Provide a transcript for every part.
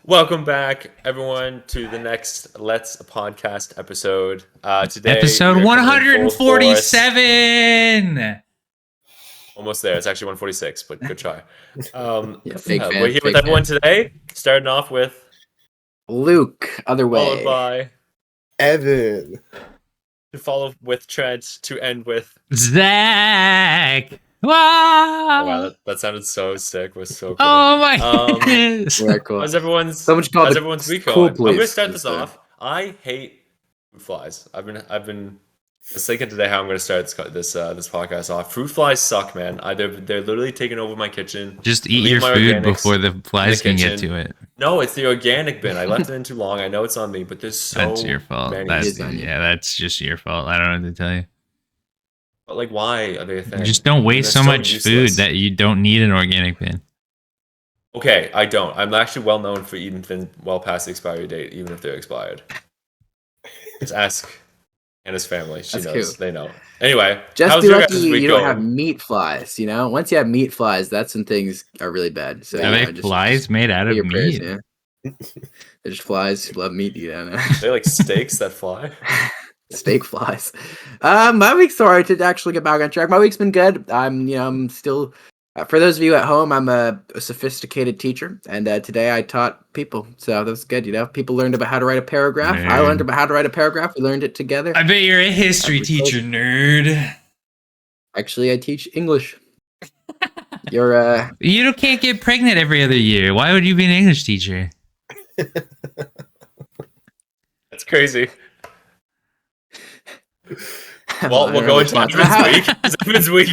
Welcome back, everyone, to the next LETZ Podcast episode. Today, Episode we're coming full force. 147. Almost there. It's actually 146, but good try. Fake fan, We're here with everyone today. Starting off with Luke, other way. followed by Evan. to follow with Trent, to end with Zach. Oh, wow, that sounded so sick. It was so cool. Oh my goodness. Yeah, cool. How's everyone's week cool going? I'm gonna place start this to start. off. I hate fruit flies. I've been just thinking today how I'm gonna start this podcast off. Fruit flies suck, man. They're literally taking over my kitchen. Just eat Leave your my food organics before the flies in can the get kitchen. to it. No, it's the organic bin. I left it in too long. I know it's on me, but there's so That's your fault. many. That's just your fault. I don't know what to tell you. But like, why are they a thing? Just don't waste They're so much useless. food that you don't need an organic bin. Okay, I don't. I'm actually well known for eating things well past the expiry date, even if they're expired. Just ask Hannah's family. She That's knows. cute. They know. Anyway, Just how's be your lucky guys' week you don't going? have meat flies, Once you have meat flies, that's when things are really bad. So, Are they flies made out say of your prayers, meat? They're just flies who love meat, They like steaks that fly. Steak flies. My week's sorry to actually get back on track. My week's been good. I'm still, for those of you at home, I'm a sophisticated teacher, and today I taught people, so that was good. People learned about how to write a paragraph. Man. I learned about how to write a paragraph. We learned it together. I bet you're a history teacher, nerd. Actually, I teach English. You're You can't get pregnant every other year. Why would you be an English teacher? That's crazy. Well, we'll go into Evan's week.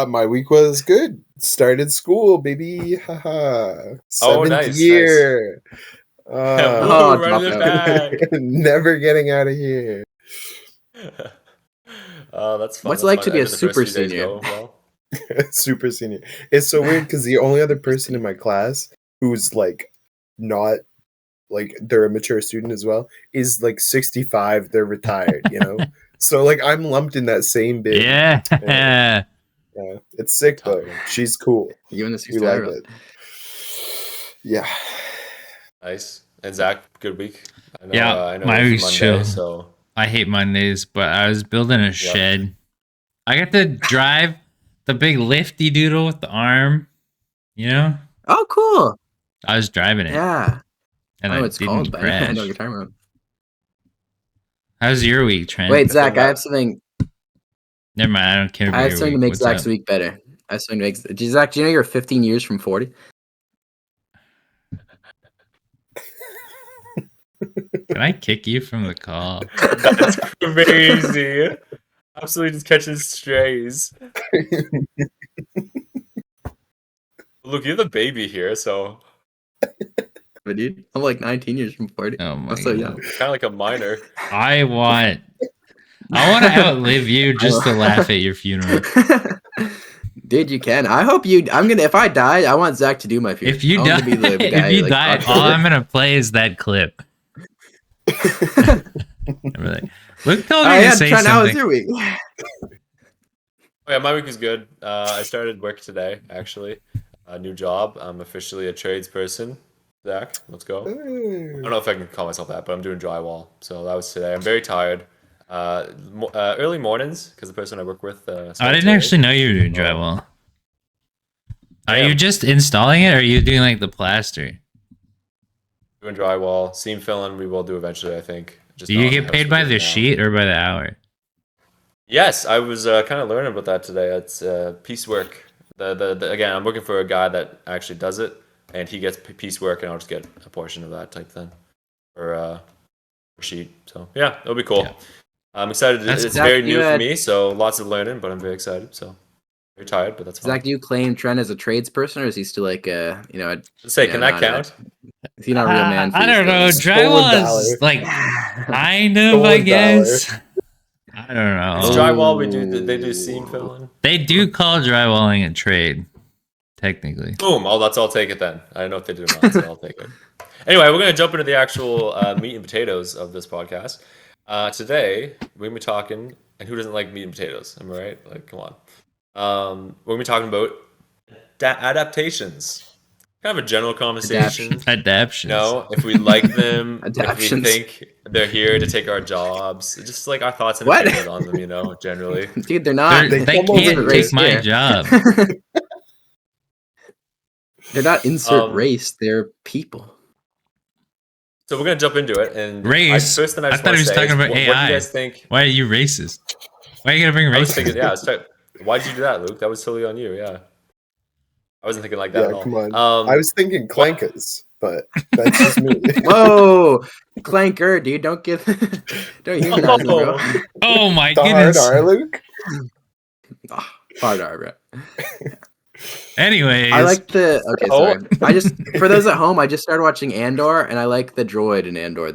My week was good. Started school, baby. Haha. Seventh nice, year. Oh, running it back. back. Never getting out of here. That's fun. What's That's it like fun. to be a And the first super few days senior? go well. Super senior. It's so weird because the only other person in my class who's like not like they're a mature student as well is like 65. They're retired, So like I'm lumped in that same bin. Yeah. Yeah, it's sick though. She's cool. You and the We like 65-year-old. it. Yeah. Nice. And Zach, good week. I know, Yeah, I know my it's week's Monday, chill. So I hate Mondays, but I was building a shed. I got to drive the big lifty doodle with the arm. Oh, cool. I was driving it. Yeah. And I know I what it's didn't called, but I crash. don't know what you're talking about. How's your week, Trent? Wait, Zach, think I have something. Never mind. I don't care about I have your something to week. make What's Zach's up? week better. I have something to make. Zach, do you know you're 15 years from 40? Can I kick you from the call? that's crazy. Absolutely just catching strays. Look, you're the baby here, so But dude, I'm like 19 years from 40. Oh my I'm so God. young. kind of like a minor. I want to outlive you just to laugh at your funeral. Dude, you can. I hope you. If I die, I want Zach to do my funeral. If you I die, want to be the guy, if you like, die, fuck all over. I'm gonna play is that clip. I'm like, Luke told me to say Trent, how was something. your week? Oh, yeah, my week was good. I started work today, actually. A new job. I'm officially a tradesperson. Zach, let's go. I don't know if I can call myself that, but I'm doing drywall. So that was today. I'm very tired. Early mornings, because the person I work with. I started didn't today. actually know you were doing drywall. Are Yeah. you just installing it, or are you doing like the plaster? Doing drywall, seam filling. We will do eventually, I think. Just Do not you on the get house paid we're by doing the now. sheet or by the hour? Yes, I was kind of learning about that today. It's piecework. Again, I'm looking for a guy that actually does it, and he gets piecework, and I'll just get a portion of that type thing, or sheet. So yeah, it'll be cool. Yeah. I'm excited. That's It's cool. very Zach, new you for had- me, so lots of learning. But I'm very excited. So very tired, but that's fine. Zach, do you claim Trent as a tradesperson, or is he still like Say, yeah, can that not count? is he not a real man? for I you don't know. still? Drywall is $1. like kind of, I $1. guess. I don't It's know. drywall. They do seam filling. They do call drywalling a trade, technically. Boom. Oh, I'll take it then. I don't know if they do or not, so I'll take it. Anyway, we're going to jump into the actual meat and potatoes of this podcast. Today, we're going to be talking, and who doesn't like meat and potatoes? Am I right? Like, come on. We're going to be talking about adaptations. kind of a general conversation. Adaptions. If we like them, if we Adaptions. think they're here to take our jobs, just like our thoughts and What? opinions on them, generally. Dude, they're not. They come over can't here. take my job. They're not insert Um, race. They're people. So we're gonna jump into it. And Race? First thing I I just thought want he to was say talking is, about what do AI. you guys think? Why are you racist? Why are you gonna bring I was racism? thinking, why'd you do that, Luke? That was totally on you. Yeah, I wasn't thinking like that Yeah, at all. come on. Um, I was thinking clankers, but that's just me. Whoa, clanker, dude! Don't humanize them, bro. Oh my The hard goodness. R, Luke. Hard R, bro. Anyways, I like the. Okay, Oh. sorry. I just for those at home, I just started watching Andor, and I like the droid in Andor.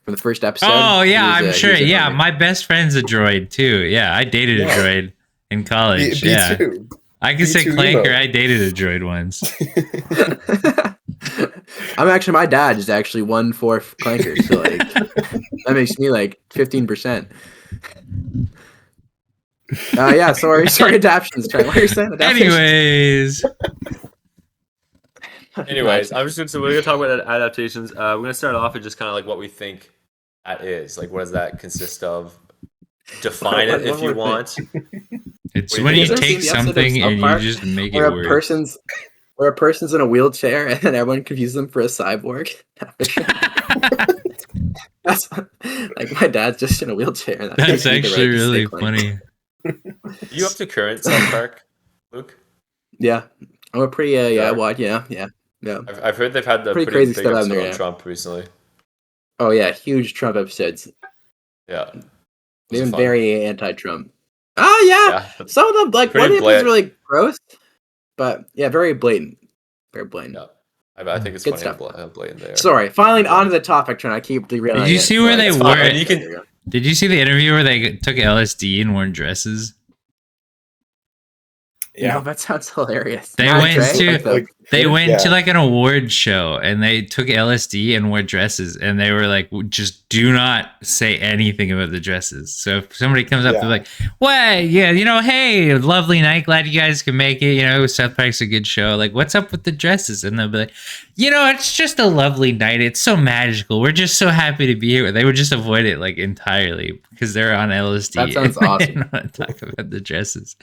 From the first episode. oh yeah, He was, I'm sure. he was a Yeah, homie. my best friend's a droid too. Yeah, I dated a Yeah. droid in college. Me yeah, too. I can say too, clanker. emo. I dated a droid once. My dad is actually 1/4 clanker, so like that makes me like 15%. Yeah, sorry, adaptations. Trent. What are you saying? Adaptations? Anyways, so we're gonna talk about adaptations. We're gonna start off with just kind of like what we think that is. Like, what does that consist of? Define it if One you more want. It's Wait, when you you guys ever take seen the episode of something South and you Park just make it where a work. person's in a wheelchair and everyone confuses them for a cyborg. That's like my dad's just in a wheelchair. And That's makes me the actually right to say really clanker. funny. You up to current South Park, Luke? Yeah, I'm a pretty You yeah. are? Well, yeah. I've heard they've had the Pretty pretty crazy big stuff out episode there on now. Trump recently. Oh yeah, huge Trump episodes. Yeah, They've Was it been fun? very anti-Trump. Oh yeah, Yeah, some of them like Pretty one of them was blatant. really gross, but yeah, very blatant, very blatant. yeah. I think it's Good funny stuff. how blatant they are. Sorry, finally onto the topic. Trying to keep derailing. Did you it, see where but they it's were? fine. And you can- There you go. Did you see the interview where they took LSD and wore dresses? No, that sounds hilarious. They Not went Trey, to- like the- They went Yeah. to like an award show and they took LSD and wore dresses and they were like, just do not say anything about the dresses. So if somebody comes up, Yeah. they're like, well, yeah, hey, lovely night. Glad you guys can make it. South Park's a good show. Like, what's up with the dresses? And they'll be like, it's just a lovely night. It's so magical. We're just so happy to be here. They would just avoid it like entirely because they're on LSD. That sounds and they awesome. didn't want to talk about the dresses.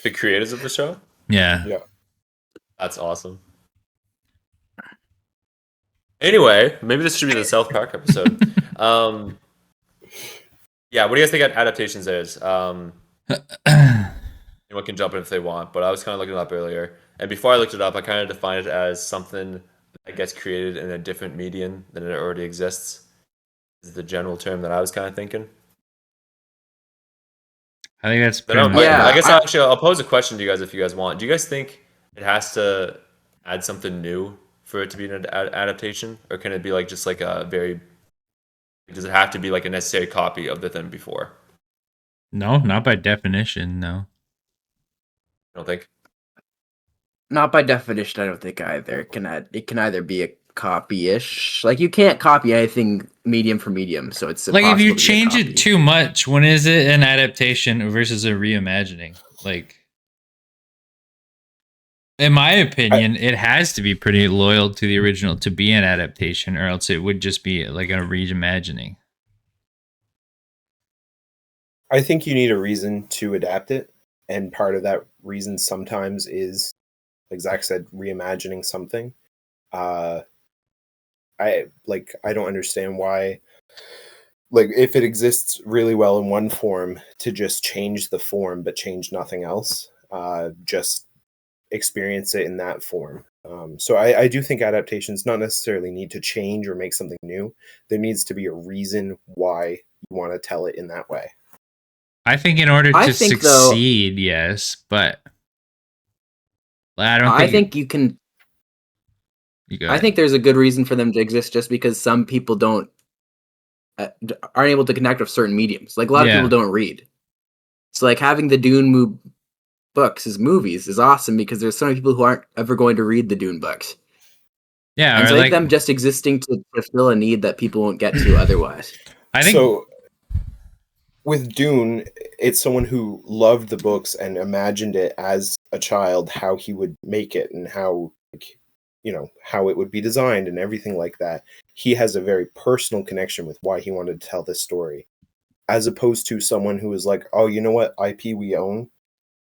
The creators of the show. Yeah. That's awesome. Anyway, maybe this should be the South Park episode. Yeah, what do you guys think adaptations is? Anyone can jump in if they want, but I was kind of looking it up earlier. And before I looked it up, I kind of defined it as something that gets created in a different medium than it already exists. Is the general term that I was kind of thinking. I think that's I pretty much Yeah. I guess I'll pose a question to you guys if you guys want. Do you guys think it has to add something new for it to be an adaptation, or can it be like just like a very? Does it have to be like a necessary copy of the thing before? No, not by definition. No. I don't think. Not by definition, I don't think either. It can either be a copy-ish. Like you can't copy anything medium for medium, so it's Like if you impossible to be a change copy. it too much, when is it an adaptation versus a reimagining? Like, in my opinion, it has to be pretty loyal to the original to be an adaptation, or else it would just be like a reimagining. I think you need a reason to adapt it, and part of that reason sometimes is, like Zach said, reimagining something. I don't understand why, like, if it exists really well in one form, to just change the form but change nothing else. Just experience it in that form. So I do think adaptations not necessarily need to change or make something new. There needs to be a reason why you want to tell it in that way. I think in order I to think, though- succeed, yes, but I don't I think. think you can. You go I ahead. think there's a good reason for them to exist, just because some people aren't able to connect with certain mediums. Like a lot of Yeah. people don't read, so like having the Dune books as movies is awesome because there's so many people who aren't ever going to read the Dune books, Yeah, and or so like them just existing to fulfill a need that people won't get to otherwise. I think. So with Dune, it's someone who loved the books and imagined it as a child, how he would make it and how you know, how it would be designed and everything like that. He has a very personal connection with why he wanted to tell this story, as opposed to someone who is like, oh, you know what IP we own?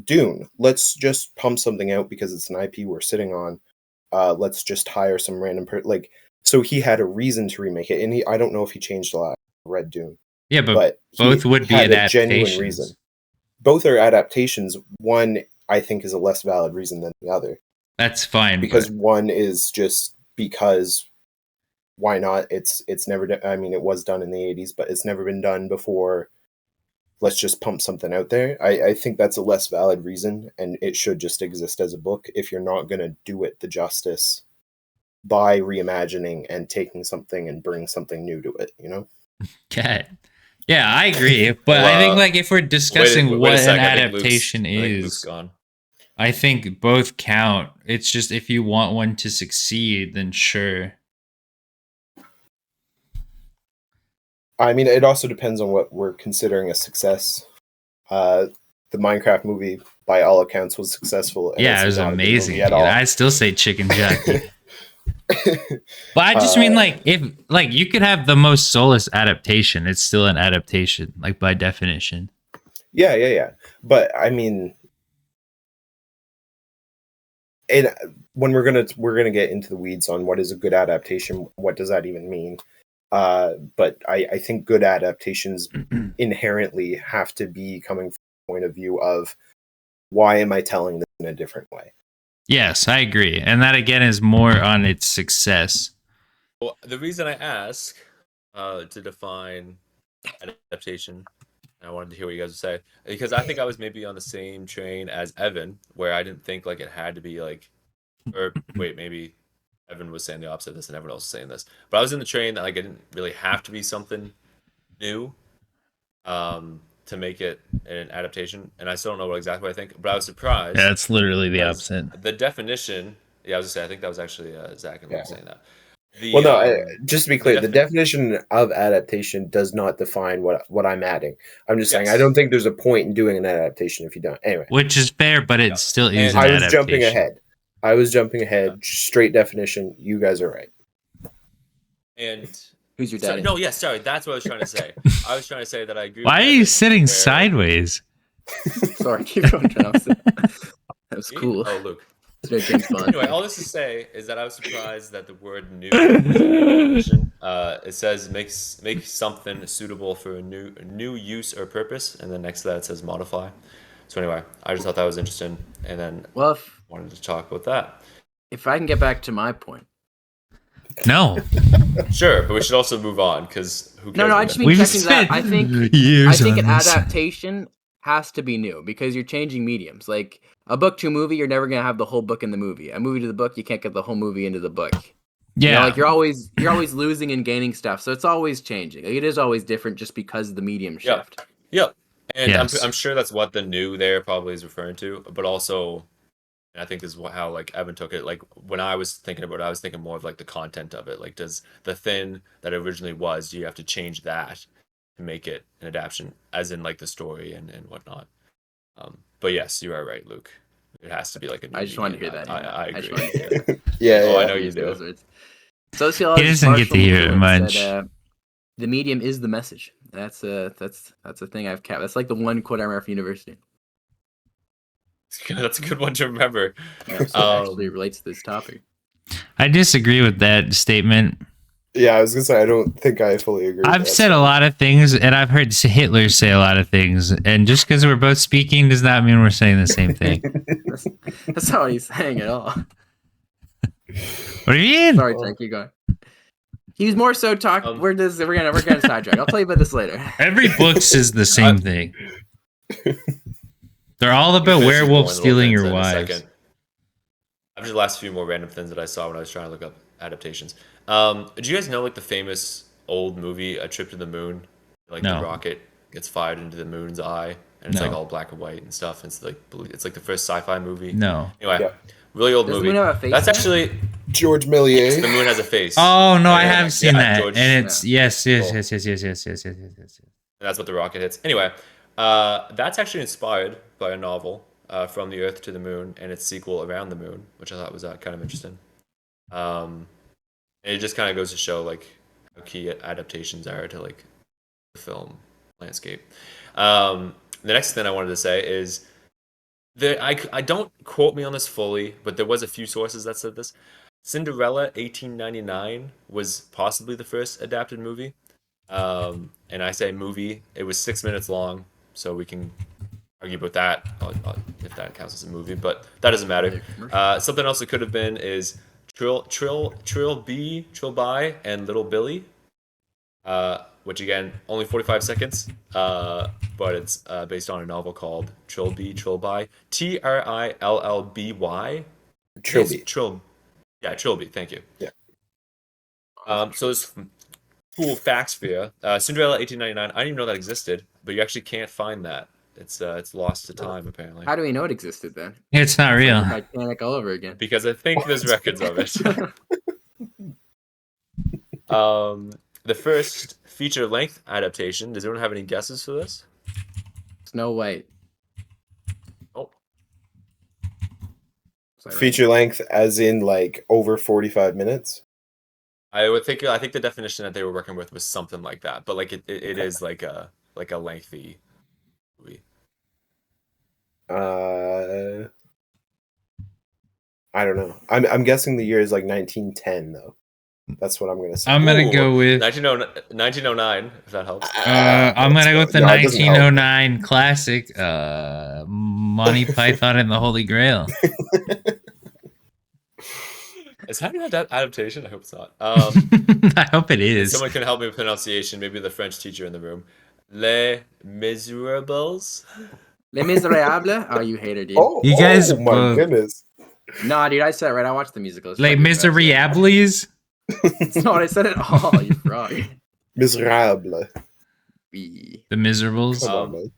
Dune. Let's just pump something out because it's an IP we're sitting on. Let's just hire some random like. So he had a reason to remake it, and I don't know if he changed a lot. Read Dune. Yeah, but both would be had a genuine reason. adaptations. Both are adaptations. One, I think, is a less valid reason than the other. That's fine. Because one is just because why not? It's never done. I mean, it was done in the 80s, but it's never been done before. Let's just pump something out there. I think that's a less valid reason, and it should just exist as a book if you're not going to do it the justice by reimagining and taking something and bring something new to it, you know? Okay. Yeah, I agree. But I think like if we're discussing what an adaptation is, I think both count. It's just if you want one to succeed, then sure. I mean, it also depends on what we're considering a success. The Minecraft movie, by all accounts, was successful. Yeah, it was amazing. I still say chicken jockey. But I just mean like if like you could have the most soulless adaptation, it's still an adaptation, like by definition. Yeah. But I mean, and when we're gonna get into the weeds on what is a good adaptation, what does that even mean? But I think good adaptations inherently have to be coming from the point of view of why am I telling this in a different way? Yes, I agree. And that again is more on its success. Well, the reason I ask to define adaptation, and I wanted to hear what you guys would say, because I think I was maybe on the same train as Evan, where I didn't think like it had to be like, or wait, maybe Evan was saying the opposite of this and everyone else was saying this. But I was in the train that like it didn't really have to be something new to make it an adaptation. And I still don't know exactly what I think, but I was surprised. Yeah, it's literally the opposite. The definition, I was gonna say, I think that was actually Zach and Luke saying that. Just to be clear, the definition of adaptation does not define what I'm adding. I'm just saying I don't think there's a point in doing an adaptation if you don't. Anyway. Which is fair, but it still is an adaptation. I was jumping ahead. Straight definition. You guys are right. And who's your daddy? Sorry. That's what I was trying to say. I was trying to say that I agree. Why are you sitting sideways? Sorry, keep going. That was cool. Oh, Luke. Anyway, all this to say is that I was surprised that the word "new" it says make something suitable for a new use or purpose, and then next to that it says modify. So anyway, I just thought that was interesting, and then wanted to talk about that. If I can get back to my point. No. Sure, but we should also move on because who cares? No, I just mean checking that. I think an adaptation has to be new because you're changing mediums. Like a book to a movie, you're never gonna have the whole book in the movie. A movie to the book, you can't get the whole movie into the book. Yeah, you know, like you're always losing and gaining stuff, so it's always changing. Like, it is always different just because of the medium shift. Yep. And I'm sure that's what the new there probably is referring to, but also. And I think this is how like Evan took it. Like when I was thinking about it, I was thinking more of like the content of it. Like, does the thing that it originally was, do you have to change that to make it an adaptation, as in like the story and whatnot? But yes, you are right, Luke. It has to be like a new I just wanted to hear that. I agree. Yeah. I know you do. Sociologist he doesn't get to hear it much. Said, the medium is the message. That's a thing I've kept. That's like the one quote I remember from university. That's a good one to remember. Yeah, so actually relates to this topic. I disagree with that statement. Yeah, I was gonna say I don't think I fully agree. I've said a lot of things, and I've heard Hitler say a lot of things, and just because we're both speaking does not mean we're saying the same thing. That's not what he's saying at all. What do you mean? Sorry, Tank, you go. He's more so talking. We're gonna sidetrack. I'll tell you about this later. Every book says the same thing. They're all about werewolves stealing your wives. I've just the last few more random things that I saw when I was trying to look up adaptations. Do you guys know like the famous old movie A Trip to the Moon? Like the rocket gets fired into the moon's eye, and it's like all black and white and stuff. It's like the first sci-fi movie. No. Anyway, really old movie. That's actually George Millier. The moon has a face. Oh no, I have seen that, George, and it's yes. And that's what the rocket hits. Anyway, that's actually inspired by a novel From the Earth to the Moon and its sequel, Around the Moon, which I thought was kind of interesting. And it just kind of goes to show like how key adaptations are to like the film landscape. The next thing I wanted to say is I don't quote me on this fully, but there was a few sources that said this. Cinderella 1899 was possibly the first adapted movie. And I say movie, it was 6 minutes long, so we can argue about that if that counts as a movie, but that doesn't matter. Something else it could have been is Trill By and Little Billy, which again only 45 seconds, but it's based on a novel called Trilby, Trillby, Trillby. Trilby. Thank you. Yeah. So there's cool facts for you. Cinderella 1899. I didn't even know that existed, but you actually can't find that. It's lost to time apparently. How do we know it existed then? It's not real. Like Titanic all over again. Because I think there's records of it. The first feature-length adaptation. Does anyone have any guesses for this? Snow White. Oh. Feature length, as in like over 45 minutes. I think the definition that they were working with was something like that, but like it is like a lengthy movie. I don't know. I'm guessing the year is like 1910 though. That's what I'm gonna say. I'm gonna go with 1909, if that helps. I'm gonna go with the No, it doesn't help. 1909 classic, Monty Python and the Holy Grail. Is that an adaptation? I hope it's not. I hope it is. Someone can help me with pronunciation. Maybe the French teacher in the room. Les Miserables. Les Miserables? Oh, you hater, dude. You guys- oh my goodness. Nah, dude, I said it right. I watched the musical. It's Les fucking best. Miserables. It's not what I said at all. You frog. Miserable. We. The Miserables. Come on, man.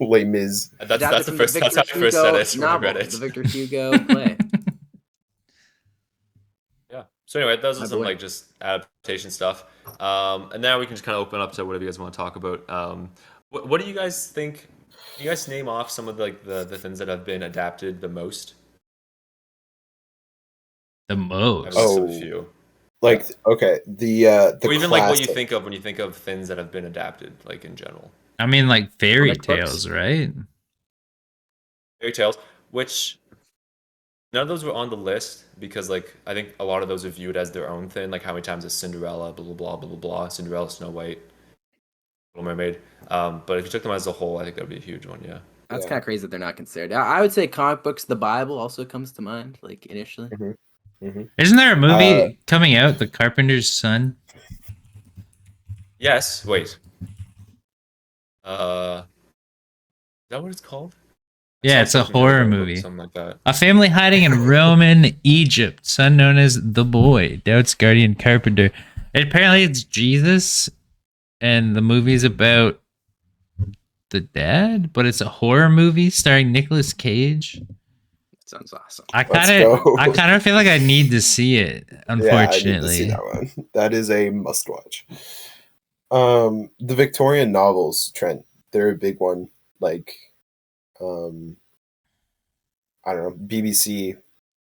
Les Mis. That's the first. That's how I first said it when I read it. The Victor Hugo play. Yeah. So anyway, those are My some boy. like just adaptation stuff. And now we can just kind of open up to whatever you guys want to talk about. What do you guys think? Can you guys name off some of the things that have been adapted the most? The I most. have a list of Oh. a few. Like, okay, the Or even like what you classic- think of when you think of things that have been adapted, like in general. I mean, like fairy Comic books. tales, right? Fairy tales, which none of those were on the list because like I think a lot of those are viewed as their own thing, like how many times is Cinderella, blah blah blah blah blah blah, Cinderella, Snow White, Little Mermaid. But if you took them as a whole, I think that would be a huge one. Yeah. That's Yeah. kind of crazy that they're not considered. I would say comic books, the Bible also comes to mind, like initially. Isn't there a movie coming out, The Carpenter's Son? Yes. Wait. Is that what it's called? Yeah, it's a Something familiar horror about movie. Something like that. A family hiding in Roman Egypt, son known as the Boy, doubts guardian carpenter. Apparently, it's Jesus, and the movie's about the dad, but it's a horror movie starring Nicolas Cage. Sounds awesome. I Let's kind go. of feel like I need to see it. Yeah, I need to see Unfortunately, that one. That is a must watch. The Victorian novels, Trent, they're a big one. Like, I don't know, BBC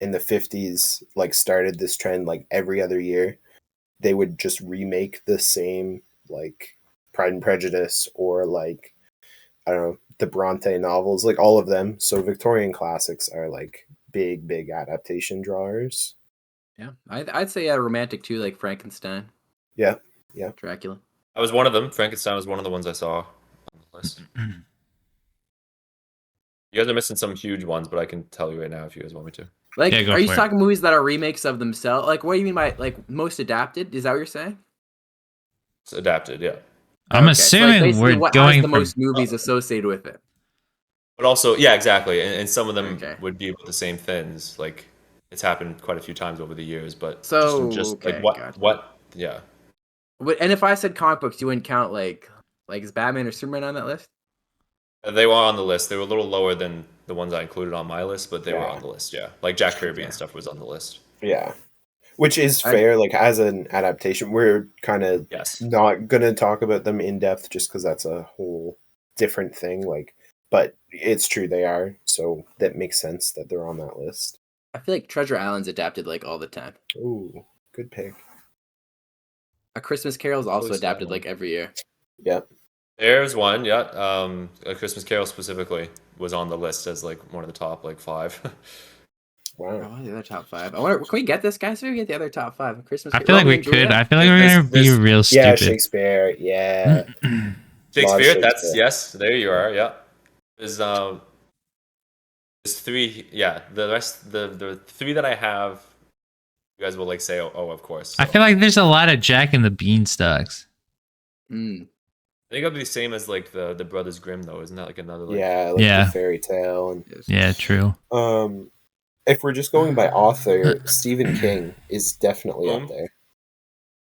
in the 50s like started this trend. Like every other year they would just remake the same like Pride and Prejudice or like I don't know, the Bronte novels, like all of them. So Victorian classics are like big adaptation drawers. Yeah, I'd say romantic too, like Frankenstein. Yeah. Dracula. That was one of them. Frankenstein was one of the ones I saw on the list. You guys are missing some huge ones, but I can tell you right now if you guys want me to. Like, Yeah, go are you for it. talking movies that are remakes of themselves? Like, what do you mean by like most adapted? Is that what you're saying? It's adapted, yeah. I'm Okay, so, like, assuming basically we're what going has the from most movies associated with it. But also, yeah, exactly. And some of them Okay. would be about the same things. Like it's happened quite a few times over the years, but So, just okay, like what gotcha. what yeah. And if I said comic books, you wouldn't count like is Batman or Superman on that list? They were on the list. They were a little lower than the ones I included on my list, but they were Yeah. on the list, yeah. Like Jack Kirby Okay. and stuff was on the list. Yeah. Which is I- fair, like as an adaptation. We're kind of Yes. not gonna talk about them in depth just because that's a whole different thing. Like, but It's true they are, so that makes sense that they're on that list. I feel like Treasure Island's adapted like all the time. Ooh, good pick. A Christmas Carol is also Close to that adapted one. like every year. Yep. There's one, yeah. A Christmas Carol specifically was on the list as like one of the top like 5. Oh, Wow. what are the other top 5? I wonder, can we get this, guys? Can we get the other top 5? Christmas I Carol. feel like Romeo we and Juliet? could. I feel like we're gonna be This- real Yeah, stupid. Shakespeare. Yeah. Shakespeare, that's Shakespeare. yes, there you are, yeah. There's 3, yeah. The rest the 3 that I have, you guys will like say, oh of course. I So. feel like there's a lot of Jack and the Beanstalks. Mm. I think it'll be the same as like the Brothers Grimm though, isn't that like another like Yeah, like Yeah. the fairy tale and Yes. Yeah, true. if we're just going by author, Stephen King is definitely up Boom. there.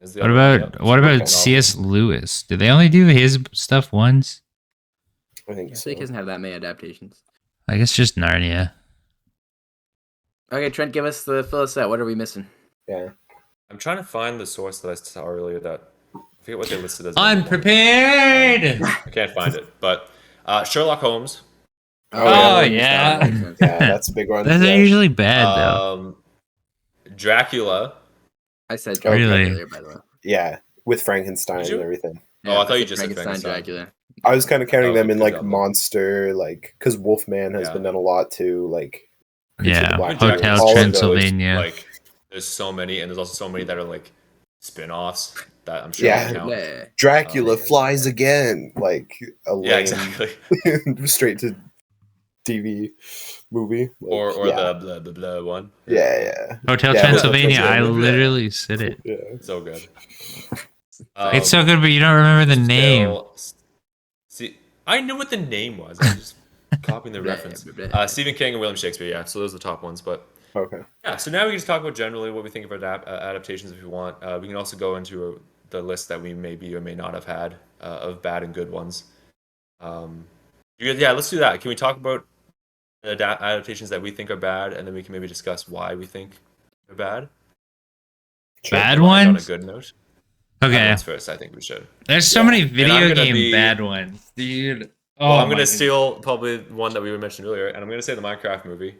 is the What other one, about yep. what It's a about book C.S. Lewis? Did they only do his stuff once? I think I so. think he doesn't have that many adaptations. I guess just Narnia. Okay, Trent, fill us out. What are we missing? Yeah. novel. I'm trying to find the source that I saw earlier that I forget what they listed as. number one. Unprepared. I can't find it, but Sherlock Holmes. Oh, that yeah. makes sense. Yeah, that's a big one. Those Yeah. are usually bad though. Dracula. I said Okay. Dracula Really? earlier, by the way. Yeah, with Frankenstein Did you? and everything. Oh, I thought you said just said Frankenstein. Dracula. I was kind of counting Oh, them in good like job, though. monster, like because Wolfman has Yeah. been done a lot too. Like Creature of the Yeah, Black Hotel Lagoon, all of those. Transylvania. Like, there's so many, and there's also so many that are like spin-offs that I'm sure Yeah. don't count. Yeah. Dracula flies again, like a Yeah, lame exactly. straight to TV movie. Like, Or yeah. the blah blah blah one. yeah. Hotel Yeah, Transylvania. I Transylvania. literally said it. Yeah. So good. It's so good, but you don't remember the name. See, I knew what the name was. I was just copying the Blah, reference. blah, blah. Stephen King and William Shakespeare. Yeah, so those are the top ones. But Okay. yeah, so now we can just talk about generally what we think of adaptations if we want. We can also go into the list that we maybe or may not have had of bad and good ones. Yeah, let's do that. Can we talk about adaptations that we think are bad, and then we can maybe discuss why we think they're bad? Bad End on a ones? good note. Bad Okay. ones first, I think we should. There's so Yeah. many I'm video gonna game be- bad ones, dude. Oh, Well, I'm my gonna steal probably one that we mentioned earlier, and I'm gonna say the Minecraft movie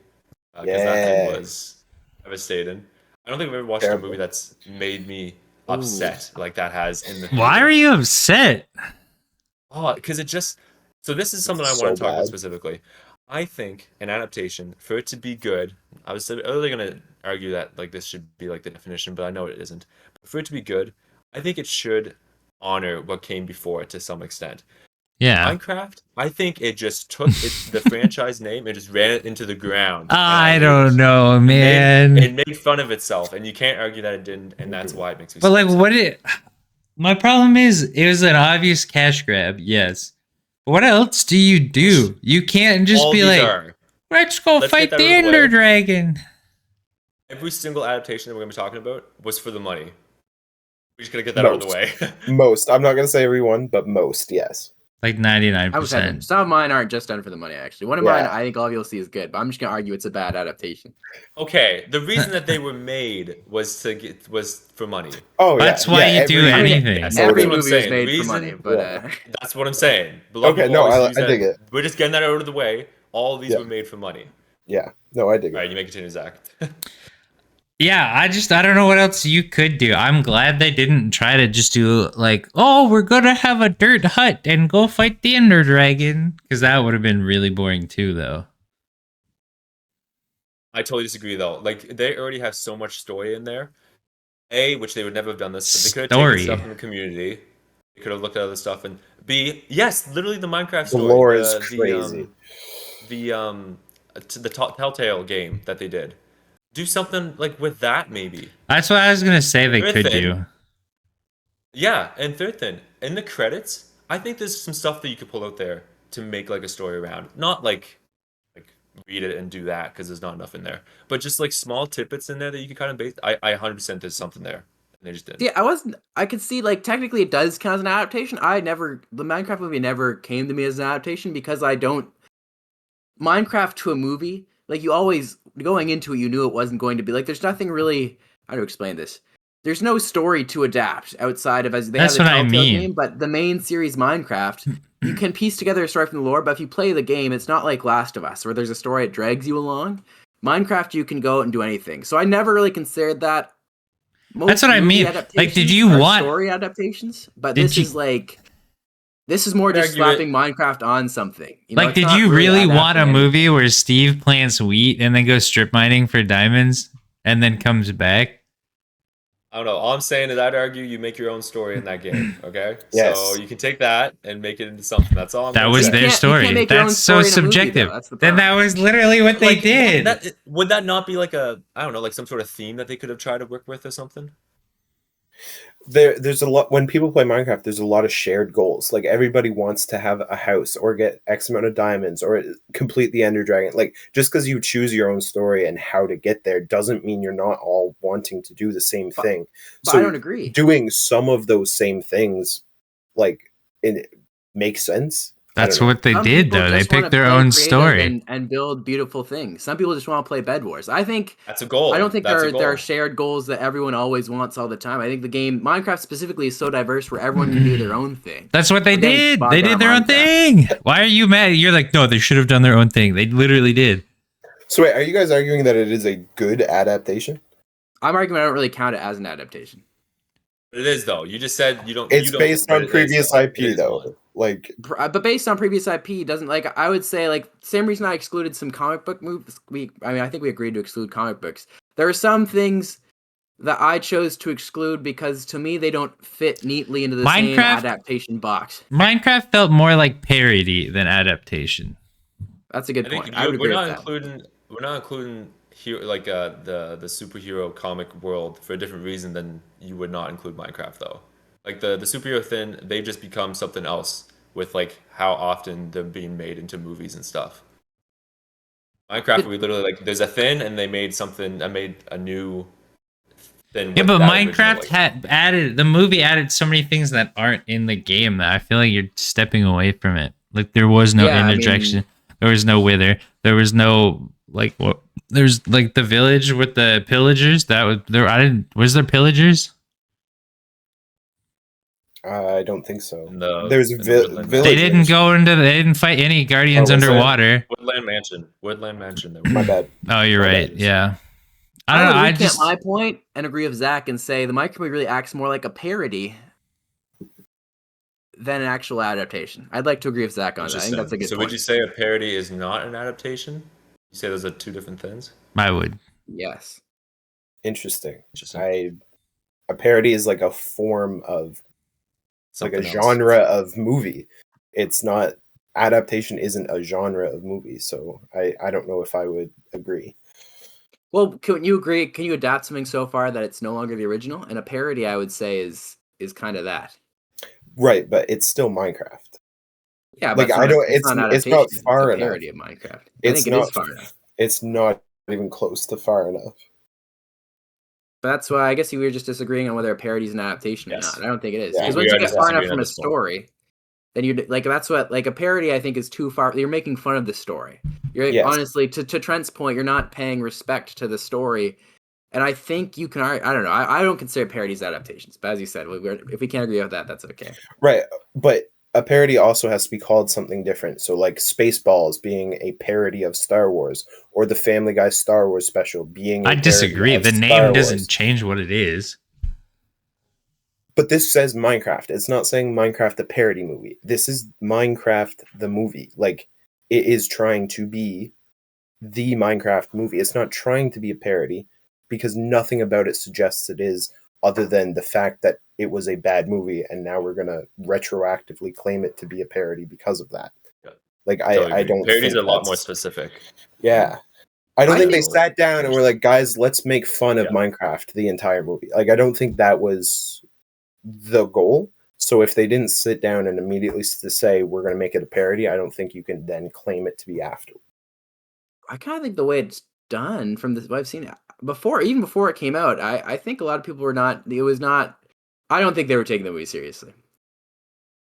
because that Yeah. thing was devastating. I don't think I've ever watched Terrible. a movie that's made me upset like that has in the. Why theater. are you upset? Oh, because it just. So this is something I So want to talk about bad. specifically. I think an adaptation for it to be good. I was earlier gonna argue that like this should be like the definition, but I know it isn't. But for it to be good, I think it should honor what came before it to some extent. Yeah. Minecraft, I think it just took the franchise name and just ran it into the ground. I And don't know, man. It made fun of itself, and you can't argue that it didn't, and that's why it makes me. But so like, upset. what it? My problem is, it was an obvious cash grab. Yes. What else do you do? You can't just All be these like, are. let's go Let's fight get that the out of the Ender way. Dragon. Every single adaptation that we're gonna be talking about was for the money. We just gotta get that out of the way. Most. I'm not gonna say everyone, but most. Yes. Like I was 99%. some of mine aren't just done for the money, actually. One of Yeah. mine, I think all of you'll see is good, but I'm just gonna argue it's a bad adaptation. Okay, the reason that they were made was for money. Oh, yeah. That's why yeah, you do every- anything. Yes, Every that's what I'm movie was saying. made Reason- for money, but Yeah. That's what I'm saying. But a lot of Okay, people no, always I use that. dig it. We're just getting that out of the way. All of these Yeah. were made for money. Yeah. No, I dig All it. right, you may continue, Zach. Yeah, I don't know what else you could do. I'm glad they didn't try to just do like, oh, we're gonna have a dirt hut and go fight the Ender Dragon, because that would have been really boring too, though. I totally disagree, though. Like, they already have so much story in there. Which they would never have done this, but they could have Story. taken stuff from the community. They could have looked at other stuff, and B, yes, literally the Minecraft The story. lore is crazy. The Telltale game that they did. Do something like with that, maybe. That's what I was gonna say they Third could thing- do. Yeah, and third thing, in the credits, I think there's some stuff that you could pull out there to make like a story around. Not like read it and do that because there's not enough in there, but just like small tidbits in there that you can kind of base. I 100% there's something there, and they just didn't. yeah, I could see like technically it does count as an adaptation. The Minecraft movie never came to me as an adaptation because Minecraft to a movie, like you always going into it, you knew it wasn't going to be like. There's nothing really. How to explain this? there's no story to adapt outside of as they That's have the what I Telltale mean. game, but the main series Minecraft, you can piece together a story from the lore, but if you play the game, it's not like Last of Us where there's a story that drags you along. Minecraft, you can go out and do anything. So I never really considered that. That's what I movie mean. Like, did you adaptations are want story adaptations? But Did this you- is like this is more I'd just argue slapping Minecraft on something. You know, like it's did not you really want a adapting movie anything. where Steve plants wheat and then goes strip mining for diamonds and then comes back? I don't know. All I'm saying is I'd argue you make your own story in that game, okay? Yes. So you can take that and make it into something. That's all I'm That gonna was say. their You story. can't make your own That's so story in a movie, though. subjective. That's the Then that problem. was literally what they Like, did. would that not be like a, I don't know, like some sort of theme that they could have tried to work with or something? There's a lot when people play Minecraft. There's a lot of shared goals. Like everybody wants to have a house or get X amount of diamonds or complete the Ender Dragon. Like just because you choose your own story and how to get there doesn't mean you're not all wanting to do the same thing. But So I don't agree. doing some of those same things, like it makes sense. I That's don't know. what they Some did, people though. They just wanna picked their play own creative story. and build beautiful things. Some people just want to play Bed Wars. I think That's a goal. I don't think That's a there are goal. shared goals that everyone always wants all the time. I think the game Minecraft specifically is so diverse where everyone can do their own thing. That's what they We're getting did. bogged They down did their on own thing. Why are you mad? You're like, no, they should have done their own thing. They literally did. So wait, are you guys arguing that it is a good adaptation? I'm arguing I don't really count it as an adaptation. It is though. You just said you don't. It's you don't, based but on it is, previous though. It IP is though. one. Like But based on previous IP, doesn't like I would say like same reason I excluded some comic book movies. I think we agreed to exclude comic books. There are some things that I chose to exclude because to me they don't fit neatly into the same Minecraft- adaptation box. Minecraft felt more like parody than adaptation. That's a good I think point. I would agree with that. we're not including here like the superhero comic world for a different reason than you would not include Minecraft though. Like the superhero thing, they just become something else with like how often they're being made into movies and stuff. Minecraft, we literally like there's a thing and they made something. I made a new thing. Yeah, with but that Minecraft original, had added the movie added so many things that aren't in the game that I feel like you're stepping away from it. Like there was no Yeah, I interjection. mean- There was no wither. There was no like what. There's like the village with the pillagers. That was there. I didn't. Was there pillagers? I don't think so. in the- There's in the villagers. Woodland They didn't go into. They didn't fight any guardians Oh, was there? underwater. Woodland Mansion. Woodland Mansion. There My bad. Oh, you're My right. bad. Yeah. I don't know. would I recant just my point and agree with Zach and say the Minecraft movie really acts more like a parody than an actual adaptation. I'd like to agree with Zach on that. I think that's a good So point. would you say a parody is not an adaptation? You say those are two different things? I would. Yes. Interesting. Interesting. A parody is like a form of Something like a else. genre of movie. It's not adaptation isn't a genre of movie, so I don't know if I would agree. Well, can you agree? Can you adapt something so far that it's no longer the original? And a parody, I would say, is kind of that. Right, but it's still Minecraft. Yeah, Like, but I don't- an it's not adaptation, far a enough. parody of Minecraft. I It's think it is not- far enough. It's not even close to far enough. But that's why I guess we were just disagreeing on whether a parody is an adaptation Yes. or not. I don't think it is Yeah, because we once are you get just far enough disagreeing from at a this point. story, then you like that's what like a parody I think is too far. You're making fun of the story. You're Yes. honestly to Trent's point, you're not paying respect to the story. And I think you can. I don't know. I don't consider parodies adaptations. But as you said, if we can't agree with that, that's okay. Right, but a parody also has to be called something different. So like Spaceballs being a parody of Star Wars, or the Family Guy Star Wars special being a I disagree. parody The of name Star doesn't Wars. change what it is. But this says Minecraft. It's not saying Minecraft the parody movie. This is Minecraft the movie. Like it is trying to be the Minecraft movie. It's not trying to be a parody because nothing about it suggests it is, other than the fact that it was a bad movie and now we're gonna retroactively claim it to be a parody because of that. Yeah. Like Totally I agree. don't Parodies think are a lot more that's- specific. Yeah. I don't I think they think- sat down and were like, guys, let's make fun of Yeah. Minecraft the entire movie. Like I don't think that was the goal. So if they didn't sit down and immediately say we're going to make it a parody, I don't think you can then claim it to be after. I kind of think the way it's done from this, what I've seen before, even before it came out, I think a lot of people were not. It was not. I don't think they were taking the movie seriously.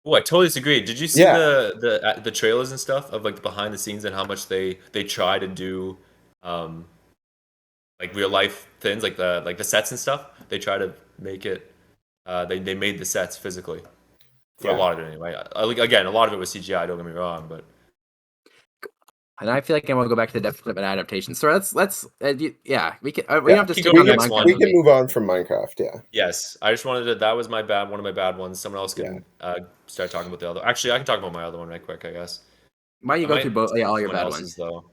Oh, I totally disagree. Did you see Yeah. the trailers and stuff of like the behind the scenes and how much they try to do, like real life things like the sets and stuff. They try to make it. They made the sets physically for Yeah. a lot of it anyway. Again, a lot of it was CGI. Don't get me wrong, but And I feel like I want to go back to the definition of an adaptation. So let's yeah, we can we Yeah, don't have to keep stick going on the next Minecraft one. We can movie. move on from Minecraft. Yeah. yes, I just wanted to. That was my bad. One of my bad ones. Someone else can start talking about the other. Actually, I can talk about my other one right quick. I guess. Why don't you I go might through both? Yeah, all your someone bad else's ones.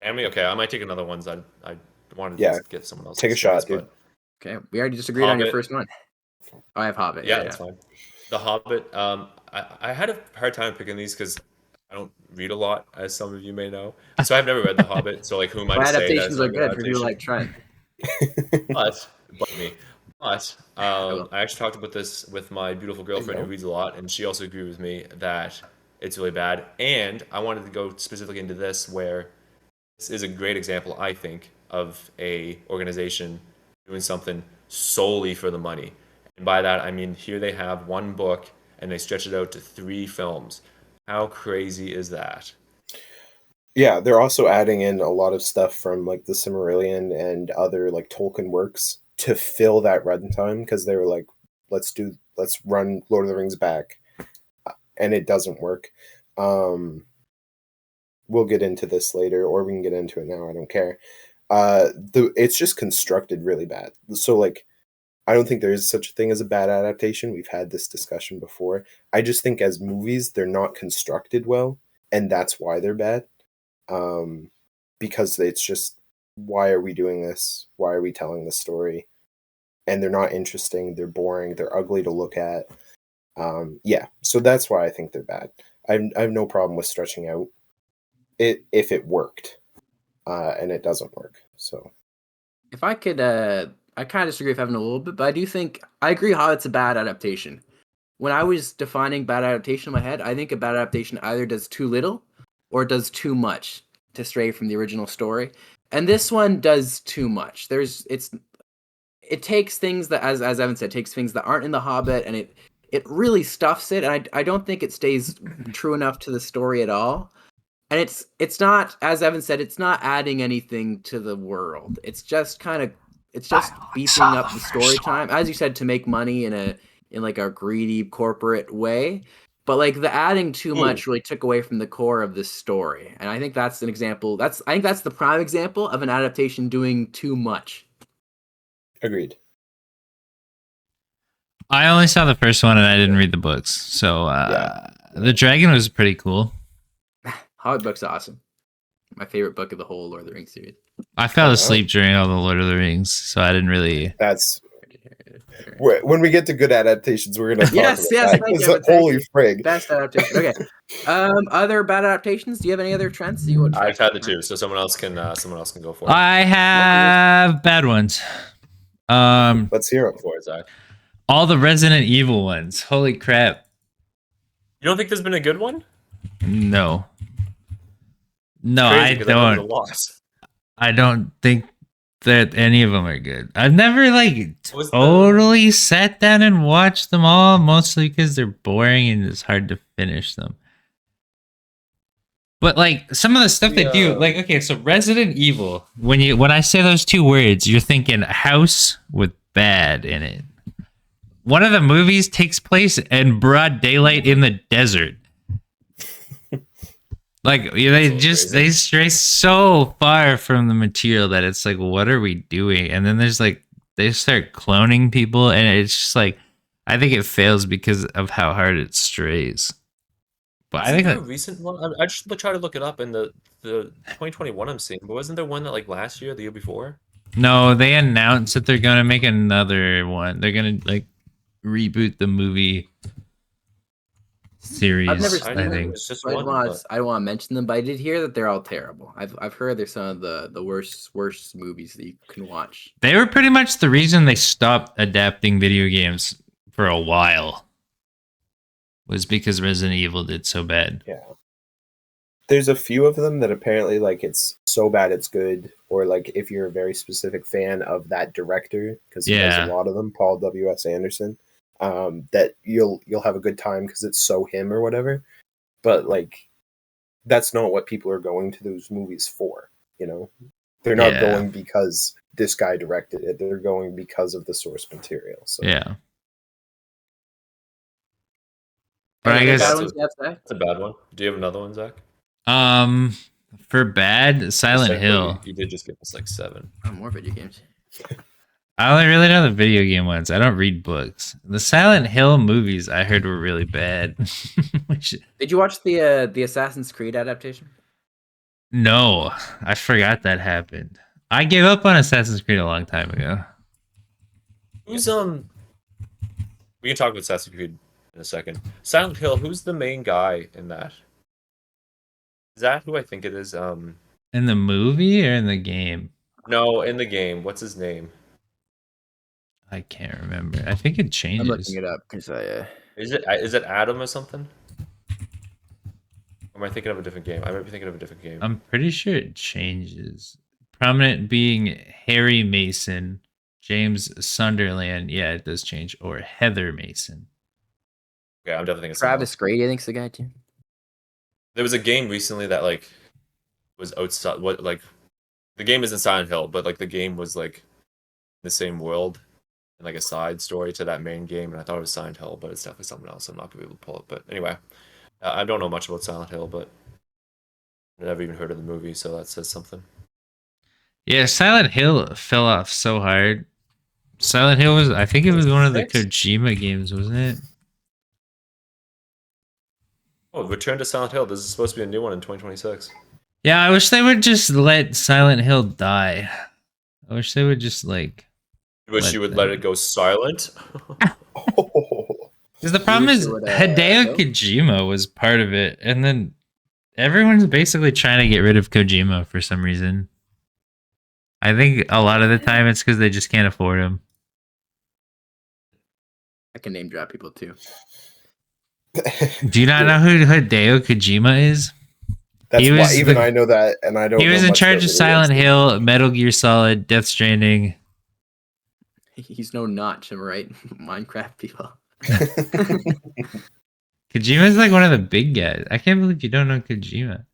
though. Okay, I might take another ones. I wanted Yeah, to get someone else. take a shot, dude. Okay, we already just agreed on your Hobbit. first one. Oh, I have Hobbit. Yeah, that's fine. The Hobbit. I had a hard time picking these because I don't read a lot, as some of you may know. So I've never read The Hobbit. So like, who am I Well, to say that's adaptations not are a good good for people adaptation? like Trent. But me. But I actually talked about this with my beautiful girlfriend who reads a lot, and she also agreed with me that it's really bad. And I wanted to go specifically into this, where this is a great example, I think, of a organization doing something solely for the money. And by that, I mean here they have one book and they stretch it out to 3 films. How crazy is that? Yeah, they're also adding in a lot of stuff from like the Silmarillion and other like Tolkien works to fill that runtime because they were like, let's run Lord of the Rings back, and it doesn't work. We'll get into this later, or we can get into it now. I don't care. It's just constructed really bad. So like, I don't think there is such a thing as a bad adaptation. We've had this discussion before. I just think as movies, they're not constructed well, and that's why they're bad. Because it's just, why are we doing this? Why are we telling this story? And they're not interesting. They're boring. They're ugly to look at. Yeah, so that's why I think they're bad. I have no problem with stretching out it if it worked, and it doesn't work. So If I could, I kind of disagree with Evan a little bit, but I do think I agree how it's a bad adaptation. When I was defining bad adaptation in my head, I think a bad adaptation either does too little or it does too much to stray from the original story. And this one does too much. It takes things that, as Evan said, takes things that aren't in the Hobbit, and it really stuffs it. And I don't think it stays true enough to the story at all. And it's not, as Evan said, it's not adding anything to the world. It's just beefing up the story time, as you said, to make money in like a greedy corporate way. But like the adding too much really took away from the core of this story. And I think that's an example. I think that's the prime example of an adaptation doing too much. agreed. I only saw the first one and I didn't read the books. So the dragon was pretty cool. Hobbit book's awesome. My favorite book of the whole Lord of the Rings series. I fell asleep during all the Lord of the Rings, so I didn't really. That's when we get to good adaptations, we're gonna talk about that. Thank you, It's holy frig. Best adaptation. Okay. Other bad adaptations? Do you have any other trends that you would? I've had the 2, so someone else can go for it. I have bad ones. Let's hear it. For it, Zach. All the Resident Evil ones. Holy crap! You don't think there's been a good one? No, Crazy, I don't. I don't think that any of them are good. I've never like totally sat down and watched them all, mostly because they're boring and it's hard to finish them. But like some of the stuff they do, like okay, so Resident Evil. When I say those 2 words, you're thinking a house with bad in it. One of the movies takes place in broad daylight in the desert. Like they stray so far from the material that it's like, what are we doing? And then there's like they start cloning people, and it's just like, I think it fails because of how hard it strays. But I think a recent one. I just try to look it up in the 2021 I'm seeing. But wasn't there one that like last year, the year before? No, they announced that they're gonna make another one. They're gonna like reboot the movie series. I've never I think. I don't want to mention them, but I did hear that they're all terrible. I've heard they're some of the worst movies that you can watch. They were pretty much the reason they stopped adapting video games for a while. Was because Resident Evil did so bad. Yeah. There's a few of them that apparently like it's so bad it's good, or like if you're a very specific fan of that director, because he does a lot of them, Paul W.S. Anderson, that you'll have a good time because it's so him or whatever. But like that's not what people are going to those movies for, you know? They're not going because this guy directed it. They're going because of the source material. So Yeah. But I Any guess bad ones you have to say? That's a bad one. Do you have another one, Zach? for bad, Silent Hill. You did just give us like 7. Oh, more video games. I only really know the video game ones. I don't read books. The Silent Hill movies I heard were really bad. Did you watch the Assassin's Creed adaptation? No, I forgot that happened. I gave up on Assassin's Creed a long time ago. Who's We can talk about Assassin's Creed in a second. Silent Hill. Who's the main guy in that? Is that who I think it is? In the movie or in the game? No, in the game. What's his name? I can't remember. I think it I'm changes. looking it up because I. Is it Adam or something? Or am I thinking of a different game? I might be thinking of a different game. I'm pretty sure it changes. Prominent being Harry Mason, James Sunderland. Yeah, it does change. Or Heather Mason. Okay, I'm definitely thinking of Travis someone else. Grady, I think's the guy too. There was a game recently that like was outside. What like the game isn't Silent Hill, but like the game was like the same world and like a side story to that main game, and I thought it was Silent Hill, but it's definitely someone else. I'm not gonna be able to pull it. But anyway, I don't know much about Silent Hill, but I never even heard of the movie, so that says something. Yeah, Silent Hill fell off so hard. Silent Hill was, I think it was one of the Kojima games, wasn't it? Oh, Return to Silent Hill. This is supposed to be a new one in 2026. Yeah, I wish they would just let Silent Hill die. I wish they would just like. You wish you would let it go silent. Oh. Because the problem is would, Hideo go? Kojima was part of it, and then everyone's basically trying to get rid of Kojima for some reason. I think a lot of the time it's because they just can't afford him. I can name drop people too. Do you not know who Hideo Kojima is? That's He why was even the- I know that, and I don't. He was know in much charge about of video Silent games. Hill, Metal Gear Solid, Death Stranding. He's no Notch, am I right? Minecraft people. Kojima's like one of the big guys. I can't believe you don't know Kojima.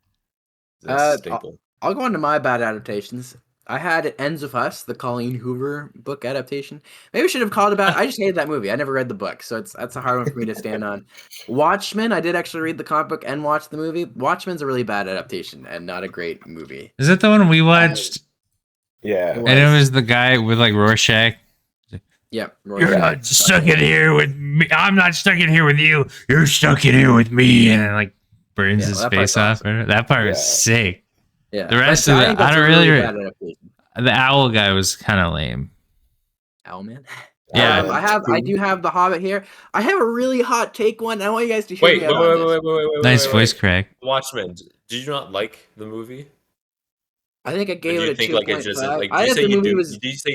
That's a staple. I'll go on to my bad adaptations. I had It Ends With Us, the Colleen Hoover book adaptation. Maybe I should have called about. I just hated that movie. I never read the book, so that's a hard one for me to stand on. Watchmen, I did actually read the comic book and watch the movie. Watchmen's a really bad adaptation and not a great movie. Is that the one we watched? Yeah. It And it was the guy with like Rorschach. Yeah, You're not stuck in here with me. I'm not stuck in here with you. You're stuck in here with me. And it like burns Yeah, his that face part's off. That part was Yeah. sick. Yeah, The rest but of it, think I that's don't a really bad adaptation. The owl guy was kind of lame. Owlman. Yeah. I do have The Hobbit here. I have a really hot take one. I want you guys to hear Wait, me wait, out wait, on wait, this. wait, wait, wait. Nice wait, voice wait. crack. Watchmen. Did you not like the movie? I think I Or gave do you it a think 2.5. like it's just like? I Did you thought say the you movie do? was. Did you say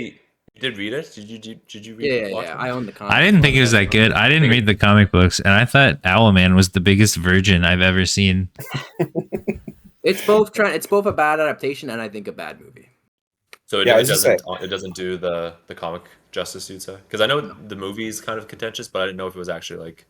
you did read it? Did you read Yeah, Watchmen? I own the comic. I didn't think it was that good. I didn't read the comic books, and I thought Owlman was the biggest virgin I've ever seen. It's both a bad adaptation and I think a bad movie. So Yeah, I was just it doesn't do the comic justice, you'd say? Because I know the movie is kind of contentious, but I didn't know if it was actually like.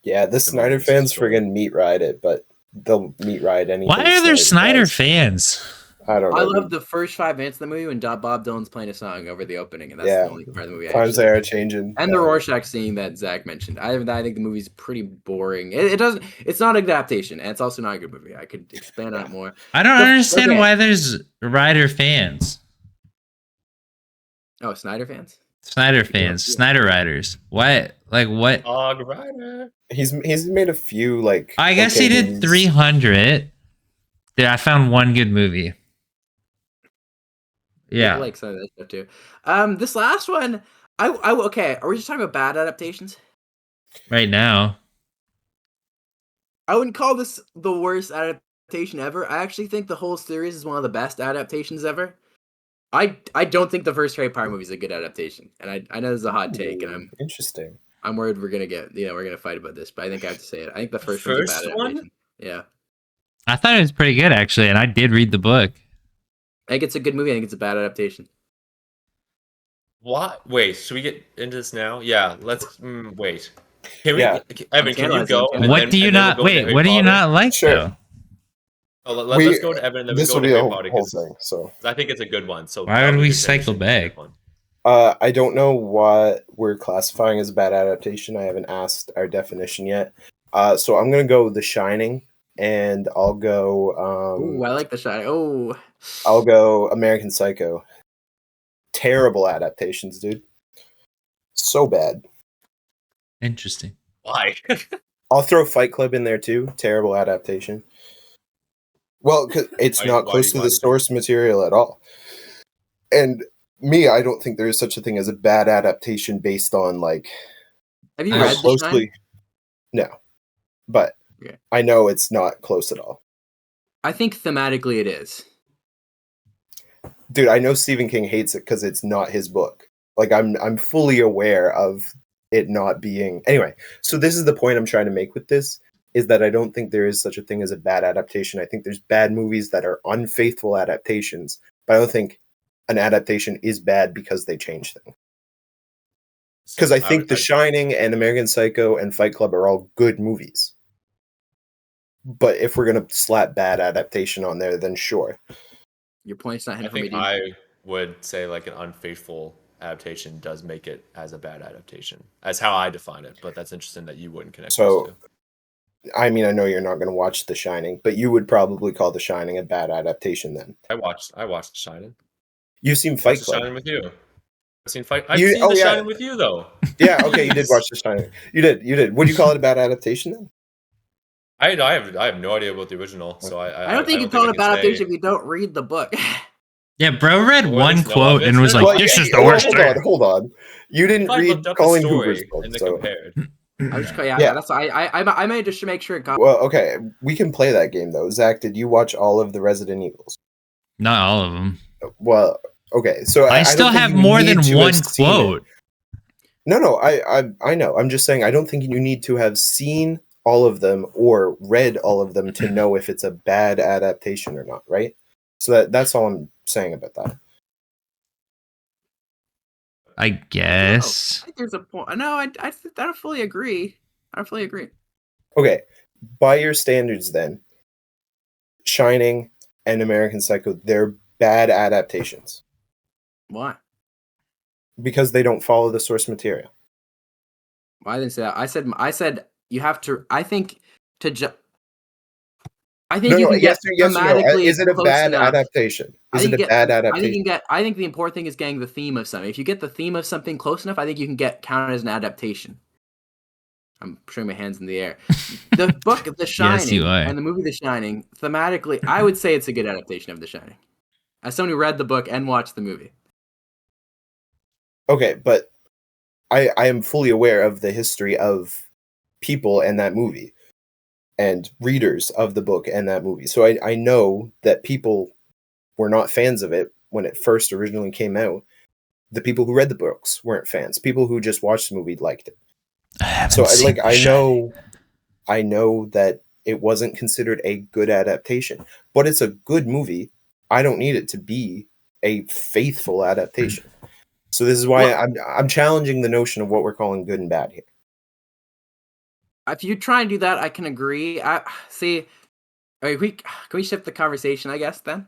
Yeah, the Snyder movie's fans story. friggin' meat ride it, but they'll meat ride anything. Why are there Snyder does. fans? I don't know. I love the first 5 minutes of the movie when Bob Dylan's playing a song over the opening, and that's Yeah. the only part of the movie. I Times actually they are like. changing. And the Rorschach scene that Zach mentioned. I think the movie's pretty boring. It doesn't. It's not an adaptation, and it's also not a good movie. I could expand on it more. I don't understand okay. why there's Ryder fans. Oh, Snyder fans. Snyder fans, Yeah. Snyder Riders. Why? Like what? Dog Rider. He's made a few like. I guess okay he did movies. 300. Yeah, I found one good movie. I Yeah. like some of that stuff too. This last one, okay. Are we just talking about bad adaptations? Right now. I wouldn't call this the worst adaptation ever. I actually think the whole series is one of the best adaptations ever. I don't think the first Harry Potter movie is a good adaptation, and I know this is a hot take, and Interesting. I'm worried we're gonna fight about this, but I think I have to say it. I think the first one's a bad First one? adaptation. Yeah, I thought it was pretty good actually, and I did read the book. I think it's a good movie. I think it's a bad adaptation. What? Wait, should we get into this now? Yeah, let's wait. Can we? Yeah. Evan, can you go? Tantalizing. and What then- do you and then not we'll go into wait? Harry What do you Potter? not like Sure. though? Oh, let's go to Evan and then we This go will to be a Harry Potter whole because thing. So I think it's a good one. So Why would we could cycle transition to the next back? one. I don't know what we're classifying as a bad adaptation. I haven't asked our definition yet. So I'm gonna go The Shining, and I'll go. Ooh, I like The Shining. Oh, I'll go American Psycho. Terrible adaptations, dude. So bad. Interesting. Why? I'll throw Fight Club in there too. Terrible adaptation. Well, 'cause it's Why- not why close do to you the think- source material at all. And I don't think there is such a thing as a bad adaptation based on like have you I how read The closely. Shining? No, but Okay. I know it's not close at all. I think thematically it is. Dude, I know Stephen King hates it because it's not his book. Like I'm fully aware of it not being anyway. So this is the point I'm trying to make with this is that I don't think there is such a thing as a bad adaptation. I think there's bad movies that are unfaithful adaptations, but I don't think an adaptation is bad because they change things. Because I think The Shining and American Psycho and Fight Club are all good movies. But if we're gonna slap bad adaptation on there, then sure. Your point's not I hitting for me, think dude. I would say like an unfaithful adaptation does make it as a bad adaptation. That's how I define it, but that's interesting that you wouldn't connect So- those two. I mean, I know you're not gonna watch The Shining, but you would probably call The Shining a bad adaptation then. I watched The Shining. You've seen Watched Fight The Club. Shining with you. I've You- seen oh, The yeah. Shining with you though. Yeah, okay, you did watch The Shining. You did. Would you call it a bad adaptation then? I have no idea about the original, so I don't think you call it a bad adaptation if you don't read the book. Yeah, bro read Or one just know quote of it. and was No, like, no, "This yeah, is the worst thing." Hold on. You didn't If I read looked up the Colin story Hoover's book, and then so compared. I was yeah, Yeah. that's why I made just to make sure it got. well, okay, we can play that game though. Zach, did you watch all of the Resident Evils? Not all of them. Well, okay, so I don't still think have you more need than to have one seen it. quote. No, I know. I'm just saying I don't think you need to have seen all of them or read all of them to know if it's a bad adaptation or not, right? So that's all I'm saying about that. I guess. I think there's a point. No, I don't fully agree. I don't fully agree. Okay, by your standards then, Shining and American Psycho, they're bad adaptations Why? because they don't follow the source material. Why I didn't say that. I said you have to. I think to. I think you can get yes or no. thematically Is it a close bad enough. adaptation? I Is think it a you bad I think you adaptation? can get. I think the important thing is getting the theme of something. If you get the theme of something close enough, I think you can get counted as an adaptation. I'm showing my hands in the air. The book The Shining you are. and the movie The Shining, thematically, I would say it's a good adaptation of The Shining. As someone who read the book and watched the movie. Okay, but I am fully aware of the history of people and that movie and readers of the book and that movie. So I know that people were not fans of it when it first originally came out. The people who read the books weren't fans. People who just watched the movie liked it. I haven't So seen The Shining. I know that it wasn't considered a good adaptation, but it's a good movie. I don't need it to be a faithful adaptation. So this is why I'm challenging the notion of what we're calling good and bad here. If you try and do that, I can agree. I see. Can we shift the conversation? I guess then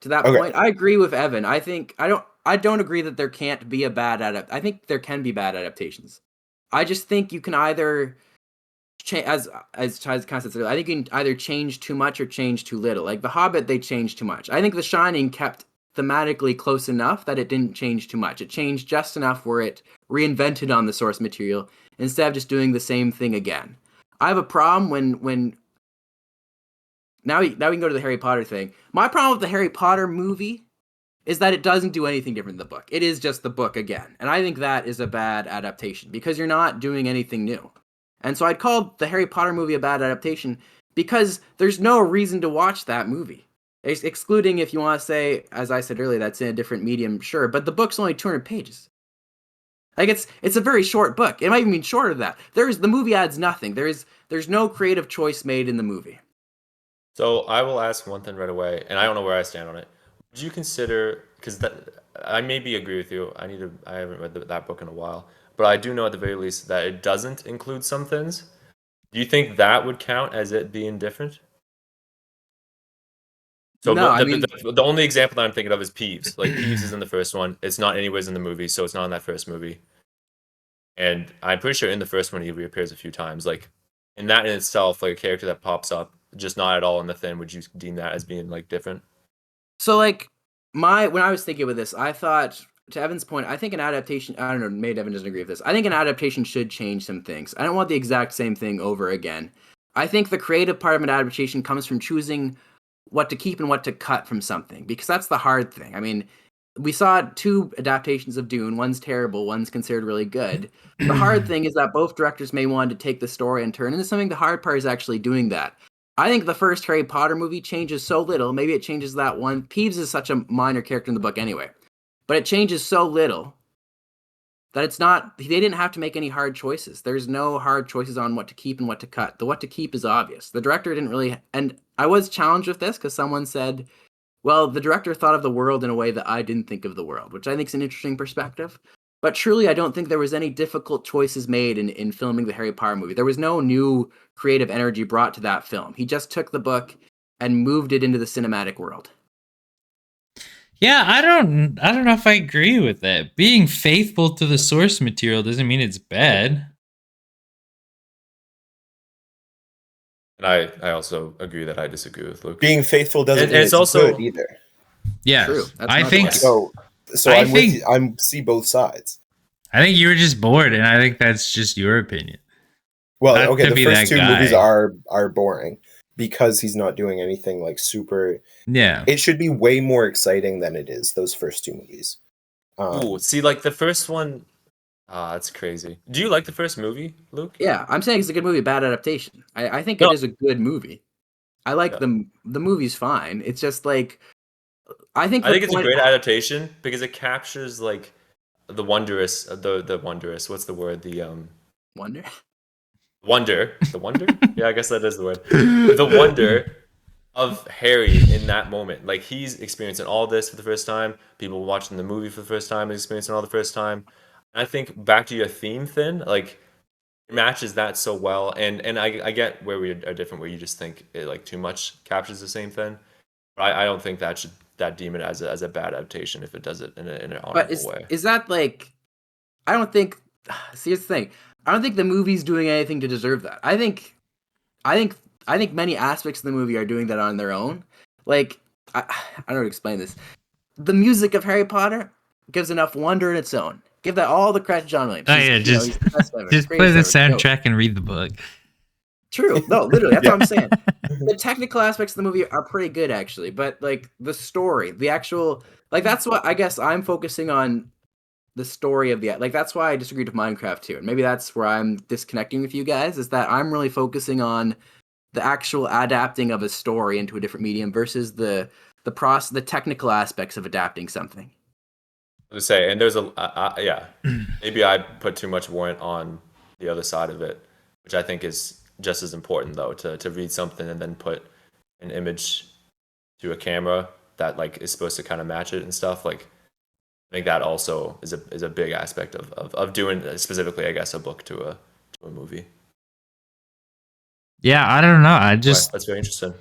to that Okay. point. I agree with Evan. I think I don't agree that there can't be a bad adapt. I think there can be bad adaptations. I just think you can either change as Chaz kind of said. I think you can either change too much or change too little. Like The Hobbit, they changed too much. I think The Shining kept thematically close enough that it didn't change too much. It changed just enough where it reinvented on the source material instead of just doing the same thing again. I have a problem when now we can go to the Harry Potter thing. My problem with the Harry Potter movie is that it doesn't do anything different than the book. It is just the book again. And I think that is a bad adaptation because you're not doing anything new. And so I'd call the Harry Potter movie a bad adaptation because there's no reason to watch that movie. Excluding if you want to say, as I said earlier, that's in a different medium, sure. But the book's only 200 pages. Like it's a very short book. It might even be shorter than that. The movie adds nothing. There's no creative choice made in the movie. So I will ask one thing right away, and I don't know where I stand on it. Would you consider, because I maybe agree with you. I haven't read that book in a while, but I do know at the very least that it doesn't include some things. Do you think that would count as it being different? So No, I mean, the only example that I'm thinking of is Peeves. Like Peeves is in the first one. It's not anyways in the movie, so it's not in that first movie. And I'm pretty sure in the first one he reappears a few times. Like in that in itself, like a character that pops up, just not at all in the Thin. Would you deem that as being like different? so like when I was thinking with this, I thought to Evan's point, I think an adaptation. I don't know. Maybe Evan doesn't agree with this. I think an adaptation should change some things. I don't want the exact same thing over again. I think the creative part of an adaptation comes from choosing what to keep and what to cut from something, because that's the hard thing. I mean, we saw 2 adaptations of Dune. One's terrible, one's considered really good. The hard thing is that both directors may want to take the story and turn into something. The hard part is actually doing that. I think the first Harry Potter movie changes so little. Maybe it changes that one. Peeves is such a minor character in the book anyway, but it changes so little that it's not. They didn't have to make any hard choices. There's no hard choices on what to keep and what to cut. The what to keep is obvious. The director didn't really, and I was challenged with this because someone said, well, the director thought of the world in a way that I didn't think of the world, which I think is an interesting perspective. But truly, I don't think there was any difficult choices made in filming the Harry Potter movie. There was no new creative energy brought to that film. He just took the book and moved it into the cinematic world. Yeah, I don't know if I agree with that. Being faithful to the source material doesn't mean it's bad. And I also agree that I disagree with Luke. Being faithful doesn't And mean it's it's also- good either. Yeah, True. That's I not think bad. So I I'm with think- you. I see both sides. I think you were just bored, and I think that's just your opinion. Well, Not okay, to the be first that 2 guy. movies are boring because he's not doing anything like super. Yeah, It should be way more exciting than it is. Those first 2 movies. Ooh, see, like the first one, that's crazy. Do you like the first movie, Luke? Yeah, I'm saying it's a good movie, bad adaptation. I think No. it is a good movie. I like Yeah. the movie's fine. It's just like I think It's a great adaptation because it captures like the wondrous, the wondrous. What's the word? The wonder. wonder. The wonder. Yeah, I guess that is the word. The wonder of Harry in that moment. Like he's experiencing all this for the first time. People watching the movie for the first time, experiencing all the first time. And I think back to your theme, Thin, like it matches that so well. And I get where we are different, where you just think it like too much captures the same thing. But I don't think that deem it as a bad adaptation if it does it in an honorable But way. is that like? I don't think. See, here's the thing. I don't think the movie's doing anything to deserve that. I think many aspects of the movie are doing that on their own. Like I don't know how to explain this. The music of Harry Potter gives enough wonder in its own. Give that all the credit to John Williams. Oh, He's- yeah, you know, just- he's the best ever, just play greatest the ever. No, soundtrack and read the book. true. No, literally, that's what I'm saying. The technical aspects of the movie are pretty good, actually. But like the story, the actual, like that's what I guess I'm focusing on. The story of the like that's why I disagreed with Minecraft too, and maybe that's where I'm disconnecting with you guys. Is that I'm really focusing on the actual adapting of a story into a different medium versus the process, the technical aspects of adapting something. To say, and there's yeah, maybe I put too much warrant on the other side of it, which I think is just as important though, to read something and then put an image to a camera that like is supposed to kind of match it and stuff. Like I think that also is a big aspect of doing specifically, I guess, a book to a movie. Yeah, I don't know. That's very interesting.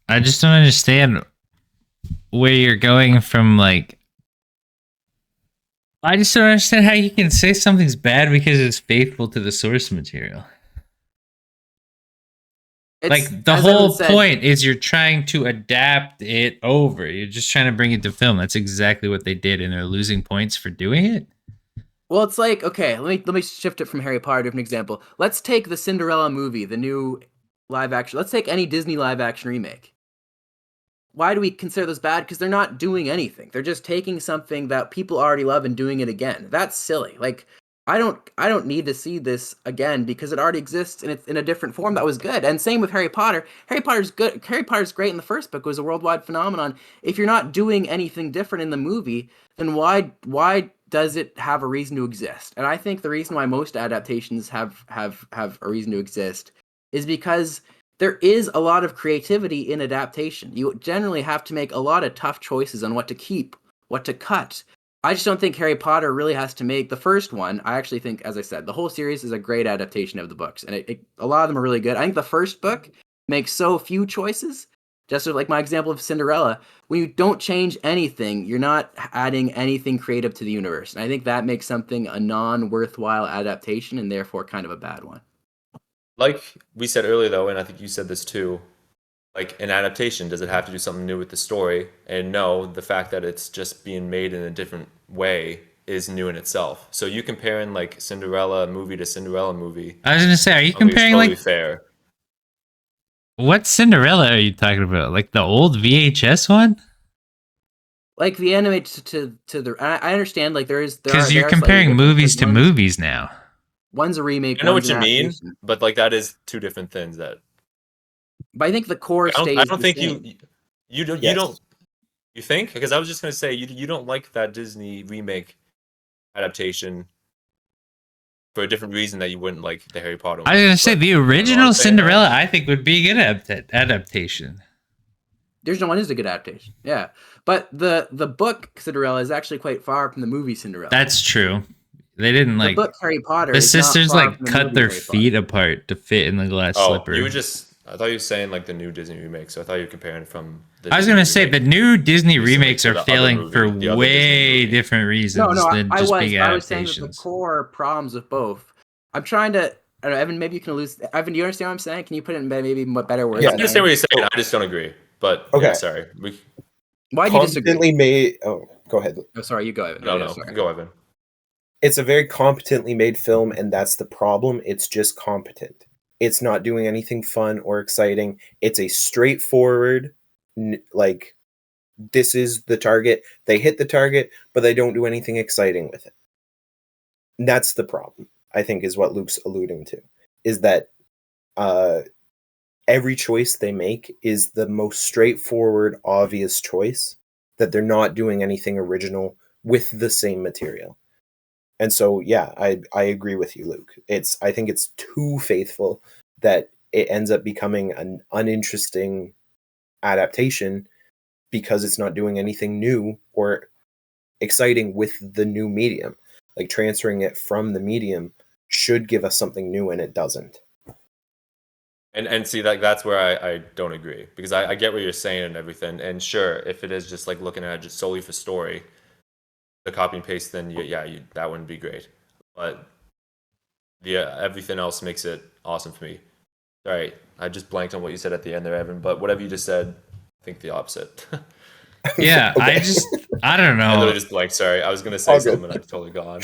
I just don't understand where you're going from. Like, I just don't understand how you can say something's bad because it's faithful to the source material. Like the as whole Evan said, point is you're trying to adapt it over. You're just trying to bring it to film. That's exactly what they did, and they're losing points for doing it. Well, it's like, okay, let me shift it from Harry Potter to an example. Let's take the Cinderella movie, the new live action. Let's take any Disney live action remake. Why do we consider those bad? Because they're not doing anything. They're just taking something that people already love and doing it again. That's silly. Like I don't need to see this again because it already exists and it's in a different form that was good. And same with Harry Potter. Harry Potter's good. Harry Potter's great in the first book. It was a worldwide phenomenon. If you're not doing anything different in the movie, then why does it have a reason to exist? And I think the reason why most adaptations have a reason to exist is because there is a lot of creativity in adaptation. You generally have to make a lot of tough choices on what to keep, what to cut. I just don't think Harry Potter really has to make the first one. I actually think, as I said, the whole series is a great adaptation of the books, and a lot of them are really good. I think the first book makes so few choices Just like my example of Cinderella, when you don't change anything, you're not adding anything creative to the universe. And I think that makes something a non-worthwhile adaptation and therefore kind of a bad one. Like we said earlier, though, and I think you said this too, like an adaptation, does it have to do something new with the story? And no, the fact that it's just being made in a different way is new in itself. So you comparing like Cinderella movie to Cinderella movie, I was gonna say, are you I think it's comparing totally like fair. what Cinderella are you talking about? Like the old VHS one? Like the anime to the, I understand like there Because you're are slightly comparing different, movies because to movies now. one's a remake, I know one's what an you mean, adaptation. but like that is two different things. That But I think the core stays I don't the think same. you don't Yes. you think, because I was just gonna say you don't like that Disney remake adaptation for a different reason that you wouldn't like the Harry Potter one. I was gonna say But the am I wrong original saying that? Cinderella, I think, would be a good adaptation. The original one is a good adaptation, yeah. But the book Cinderella is actually quite far from the movie Cinderella. That's true. They didn't the like book Harry Potter. the is not sisters far like from the cut movie their Harry feet Potter. apart to fit in the glass Oh, slipper. you were just. I thought you were saying like the new Disney remake, so I thought you were comparing from the I was Disney gonna say remake the new Disney recently remakes to are the other failing movie, for the other Disney way movie. different No, reasons than I just was being I was saying that the adaptations. core problems of both. I'm trying to. I don't know, Evan. Maybe you can elucidate. Evan, do you understand what I'm saying? Can you put it in maybe better words? Yeah. I than understand I what am? you're saying. I just don't agree. But Okay. yeah, sorry. Why do you disagree? Competently made. Oh, go ahead. Oh, sorry, you go, Evan. No, Yeah, no. sorry. Go, Evan. It's a very competently made film, and that's the problem. It's just competent. It's not doing anything fun or exciting. It's a straightforward, like, this is the target. They hit the target, but they don't do anything exciting with it. And that's the problem, I think, is what Luke's alluding to. Is that every choice they make is the most straightforward, obvious choice, that they're not doing anything original with the same material. And so, yeah, I agree with you, Luke. I think it's too faithful that it ends up becoming an uninteresting adaptation because it's not doing anything new or exciting with the new medium. Like transferring it from the medium should give us something new, and it doesn't. And see, like that's where I don't agree, because I get what you're saying and everything. And sure, if it is just like looking at it just solely for story, the copy and paste, then that wouldn't be great. But everything else makes it awesome for me. Sorry, I just blanked on what you said at the end there, Evan. But whatever you just said, I think the opposite. Yeah, Okay. I don't I know. literally just blanked. Sorry, I was gonna say All good. something and I totally gone.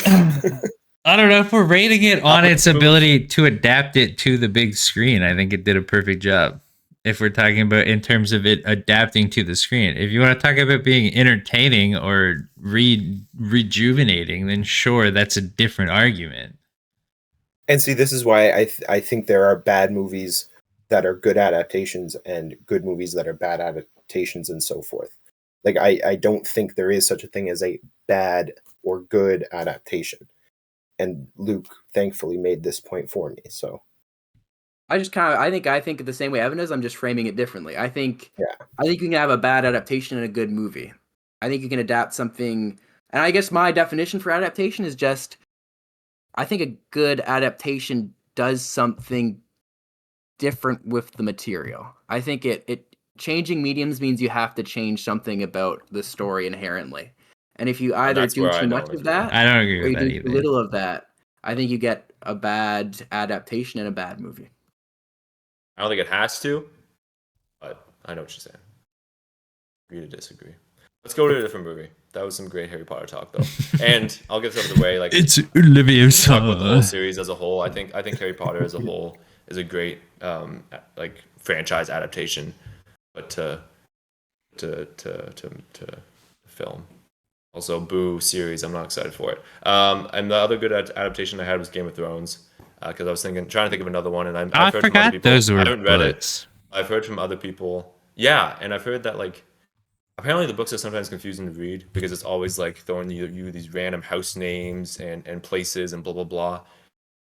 I don't know if we're rating it on its Move. ability to adapt it to the big screen. I think it did a perfect job. If we're talking about in terms of it adapting to the screen, if you want to talk about being entertaining or rejuvenating, then sure, that's a different argument. And see, this is why I think there are bad movies that are good adaptations and good movies that are bad adaptations and so forth. Like, I don't think there is such a thing as a bad or good adaptation. And Luke thankfully made this point for me. So I think the same way Evan is. I'm just framing it differently. I think Yeah. you can have a bad adaptation and a good movie. I think you can adapt something, and I guess my definition for adaptation is just, I think a good adaptation does something different with the material. I think it changing mediums means you have to change something about the story inherently. And if you either that's do where too I much don't of agree. that I don't agree or with you that do too either. little of that, I think you get a bad adaptation and a bad movie. I don't think it has to, but I know what you're saying. Agree to disagree. Let's go to a different movie. That was some great Harry Potter talk, though. And I'll get this out of the way. Like, It's Olivia talk about the whole Saw. series as a whole. I think Harry Potter as a whole is a great like franchise adaptation, but to film. Also, boo series. I'm not excited for it. And the other good adaptation I had was Game of Thrones, because I was trying to think of another one, and I I've heard from other forgot people. those I were haven't read it. books. I've heard from other people. Yeah, and I've heard that like apparently the books are sometimes confusing to read because it's always like throwing you these random house names and places and blah blah blah.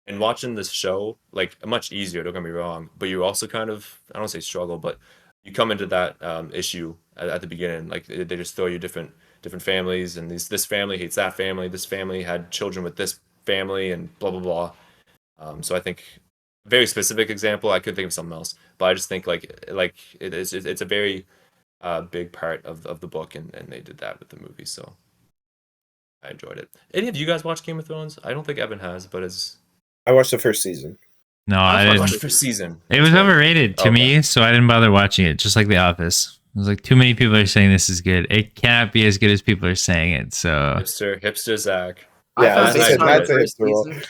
And watching this show, like much easier, don't get me wrong, but you also kind of, I don't say struggle, but you come into that issue at the beginning. Like they just throw you different families, and this family hates that family, this family had children with this family, and blah blah blah. So I think very specific example. I could think of something else, but I just think like it's a very big part of the book, and they did that with the movie, so I enjoyed it. Any of you guys watch Game of Thrones? I don't think Evan has, but I watched the first season. No, I I watched didn't. the first season. It was overrated to Okay. me, so I didn't bother watching it. Just like The Office, it was like too many people are saying this is good. It cannot be as good as people are saying it. So Hipster Zach. Yeah, I I found said based on that's the a first hipster role. season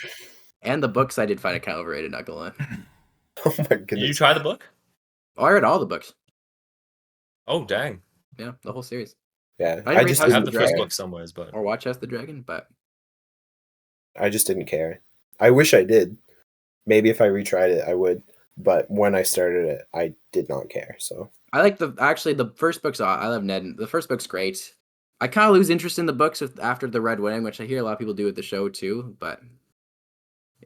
and the books, I did find it kind of overrated. Not gonna lie. Oh my Did goodness. you try the book? Oh, I read all the books. Oh dang! Yeah, the whole series. Yeah, I I didn't just I read have didn't the first care. book somewhere, but Or watch As the Dragon, but I just didn't care. I wish I did. Maybe if I retried it, I would. But when I started it, I did not care. So I like the first book's. I love Ned. The first book's great. I kind of lose interest in the books after the Red Wedding, which I hear a lot of people do with the show too. But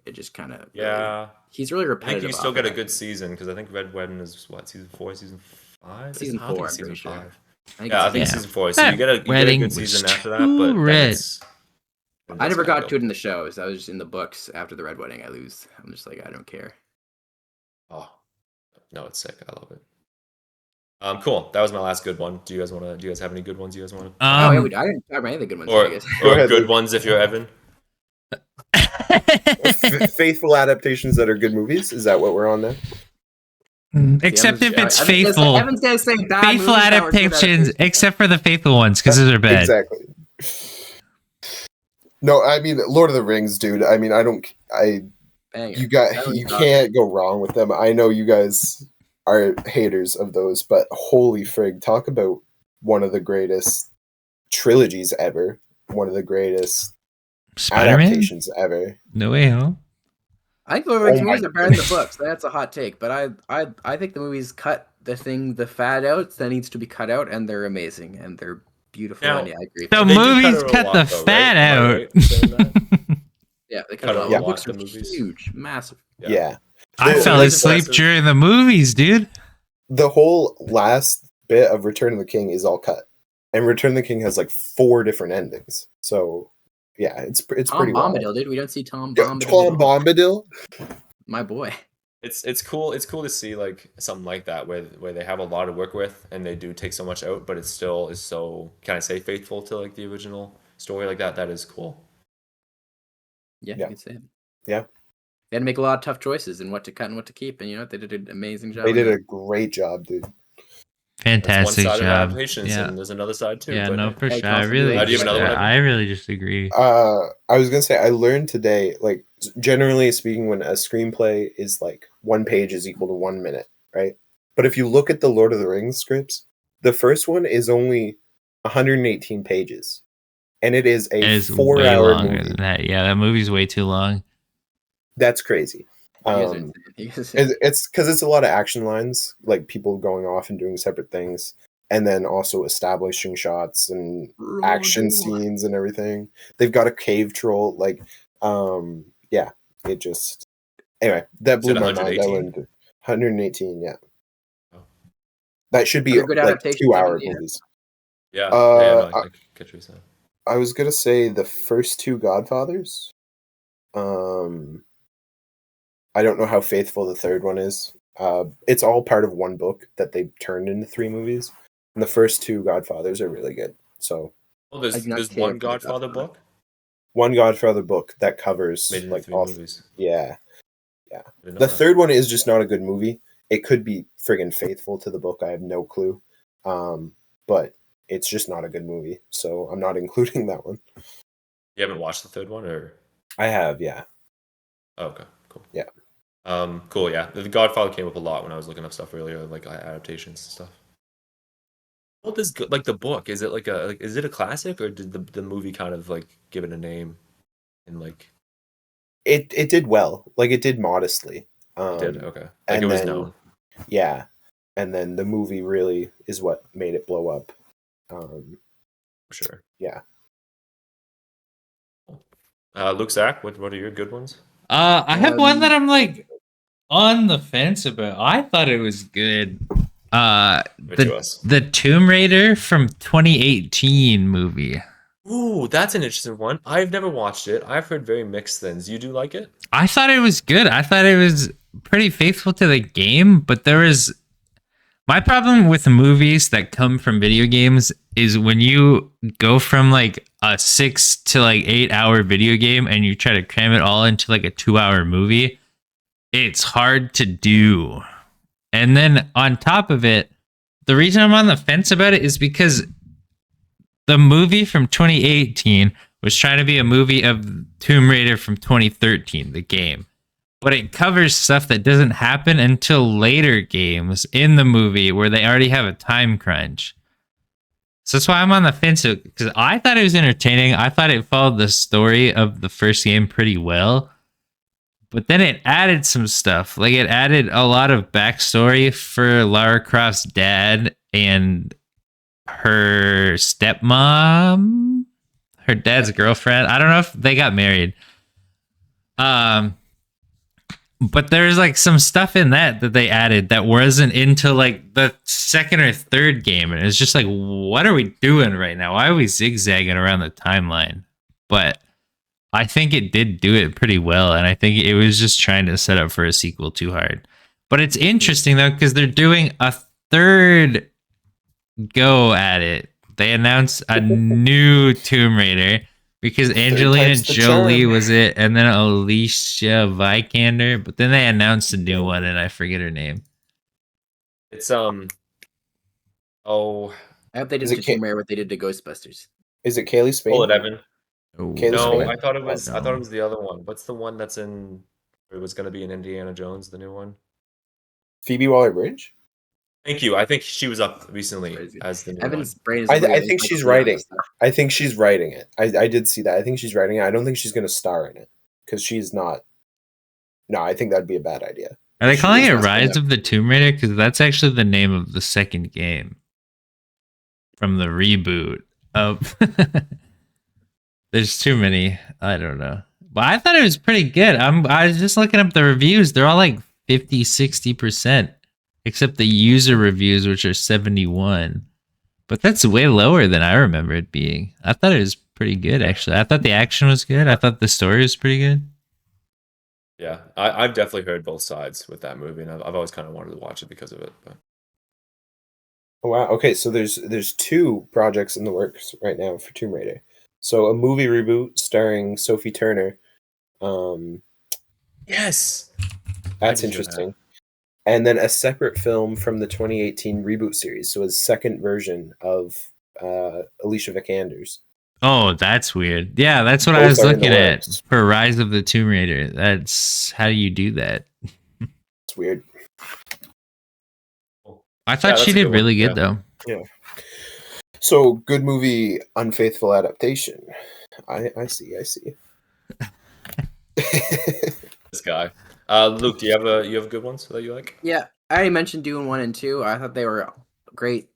it just kind of yeah, he's really I repetitive. think you still off get a of good that. season because I think Red Wedding is what, season 4, season 5. Season I don't think 4, it's I'm pretty season sure. 5. I think Yeah, I it's think Yeah. season 4. So That you get a wedding good was season after that, too but then red. it's. I never got to it in the shows. I was just in the books after the Red Wedding. I'm just like I don't care. Oh, no, it's sick. I love it. Cool. That was my last good one. Do you guys have any good ones you guys want to? Oh yeah, I didn't talk about any of the good ones. Or I guess. Go or ahead, good Luke. ones if you're Evan. faithful adaptations that are good movies. Is that what we're on now? Except if it's Evan's faithful. Evan's gonna say bad Faithful movies that were good adaptations, except for the faithful ones, because those are bad. Exactly. No, I mean Lord of the Rings, dude. I mean, Banger. you That was can't go wrong with them. I know you guys are haters of those, but holy frig, talk about one of the greatest trilogies ever. One of the greatest Spider-Man? adaptations ever. No Way Home? I think Lord of the Rings Oh my movies are better than the books. That's a hot take, but I think the movies cut the fat out that needs to be cut out, and they're amazing and they're beautiful. Now- and yeah, I agree. The They do movies cut it a cut lot, the though, fat right? Am I out. right in saying that? Yeah, they cut cut it out. a The lot, books the are movies. huge, massive. Yeah. I The- fell it is asleep impressive. during the movies, dude. The whole last bit of Return of the King is all cut, and Return of the King has like 4 different endings. So yeah, it's Tom pretty Bombadil, wild. dude. We don't see Tom Yeah, Bombadil. Tom Bombadil. My boy. It's cool. It's cool to see like something like that where they have a lot to work with and they do take so much out, but it still is so, can I say, faithful to like the original story like that. That is cool. Yeah, Yeah. you could say it. Yeah. They had to make a lot of tough choices and what to cut and what to keep, and you know what? They did an amazing job. They on did that. a great job, dude. That's Fantastic one side of job. adaptations, Yeah, and there's another side too. yeah, but no, for Hey, sure. I Kelsey, really, do you have another one? I really just agree. I was gonna say I learned today, like generally speaking, when a screenplay is like 1 page is equal to 1 minute, right? But if you look at the Lord of the Rings scripts, the first one is only 118 pages, and it is It a is way 4-hour longer movie. than that. Yeah, that movie's way too long. That's crazy. You guys are Um, insane. You guys are- it's because it's a lot of action lines, like people going off and doing separate things, and then also establishing shots and action scenes and everything. They've got a cave troll, like, yeah, it just anyway that blew Said my mind. I 118? learned 118, yeah. Oh. That should be Other good like adaptations, 2-hour Evan, yeah. movies. yeah, Uh, yeah, no, I catch what you're saying. I was gonna say the first 2 Godfathers. I don't know how faithful the third one is. It's all part of one book that they turned into 3 movies, and the first 2 Godfathers are really good. So Oh, I do not there's care one for the Godfather Godfather. book one Godfather book that covers made into like 3 all. movies. Yeah, I didn't know the that. third one is just not a good movie. It could be friggin' faithful to the book. I have no clue, but it's just not a good movie. So I'm not including that one. You haven't watched the third one, or I have, yeah. oh, okay, cool. Yeah. Cool. Yeah, The Godfather came up a lot when I was looking up stuff earlier, like adaptations and stuff. What is like the book? Is it is it a classic, or did the movie kind of like give it a name? And like It did well. Like it did modestly. it did okay, like and it was then- known. Yeah, and then the movie really is what made it blow up. For sure. Yeah. Luke, Zach, what are your good ones? I have one that I'm like on the fence about. I thought it was good. Give it to us. The Tomb Raider from 2018 movie. Ooh, that's an interesting one. I've never watched it. I've heard very mixed things. You do like it? I thought it was good. I thought it was pretty faithful to the game, but there is my problem with movies that come from video games is when you go from like a 6 to like 8 hour video game and you try to cram it all into like a 2 hour movie, it's hard to do. And then on top of it, the reason I'm on the fence about it is because the movie from 2018 was trying to be a movie of Tomb Raider from 2013, the game. But it covers stuff that doesn't happen until later games in the movie where they already have a time crunch. So that's why I'm on the fence, because I thought it was entertaining. I thought it followed the story of the first game pretty well. But then it added some stuff. Like it added a lot of backstory for Lara Croft's dad and her stepmom, her dad's girlfriend. I don't know if they got married. But there's like some stuff in that they added that wasn't into like the second or third game. And it's just like, what are we doing right now? Why are we zigzagging around the timeline? But I think it did do it pretty well. And I think it was just trying to set up for a sequel too hard. But it's interesting though, because they're doing a third go at it. They announced a new Tomb Raider. Because Angelina Jolie was it, and then Alicia Vikander, but then they announced a new one, and I forget her name. It's oh, I hope they did to Tomb Raider what they did to Ghostbusters. Is it Kaylee Spain? pull it, Evan. Oh, Kaylee No, Spain? I thought it was. I No. thought it was the other one. What's the one that's in? It was going to be in Indiana Jones, the new one. Phoebe Waller-Bridge? Thank you. I think she was up recently Crazy. as the new Evan's one. brain is. I weird. think He's she's like, writing. I think she's writing it. I did see that. I think she's writing it. I don't think she's going to star in it because she's not. No, I think that'd be a bad idea. Are they She calling was it messed Rise up. of the Tomb Raider? Because that's actually the name of the second game from the reboot of. There's too many. I don't know. But I thought it was pretty good. I was just looking up the reviews. They're all like 50, 60%, except the user reviews, which are 71. But that's way lower than I remember it being. I thought it was pretty good, actually. I thought the action was good. I thought the story was pretty good. Yeah, I've definitely heard both sides with that movie, and I've always kind of wanted to watch it because of it. But Oh, wow. Okay, so there's two projects in the works right now for Tomb Raider. So a movie reboot starring Sophie Turner. yes, That's I did hear interesting. And then a separate film from the 2018 reboot series. So a second version of Alicia Vikander's. Oh, that's weird. Yeah, that's what I Both was are in the looking at works. for Rise of the Tomb Raider. That's how do you do that? It's weird. I Yeah, thought that's she a did good one, really yeah. good though. So good movie, unfaithful adaptation. I see. this guy, Luke, do you have good ones that you like? Yeah, I already mentioned Dune 1 and 2. I thought they were great,